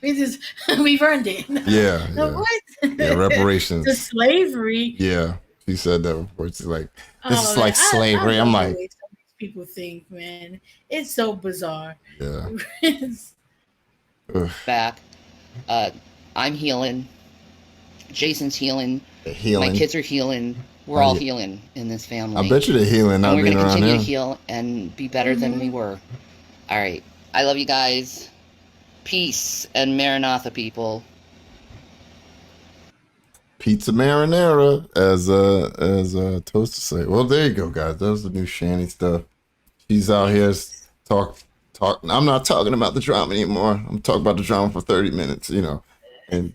We've earned it. Yeah. What? Yeah, reparations. To slavery. Yeah, she said that before. She's like, this is like slavery. I'm like, people think, man, it's so bizarre. Yeah. Back. I'm healing. Jason's healing. Healing. My kids are healing. We're all healing in this family. I bet you they're healing. And we're going to continue him. to heal and be better than we were. All right. I love you guys. Peace and Maranatha, people. Pizza marinara, as Toaster say. Well, there you go, guys. That was the new Shanny stuff. She's out here talk. I'm not talking about the drama anymore. I'm talking about the drama for 30 minutes, you know. And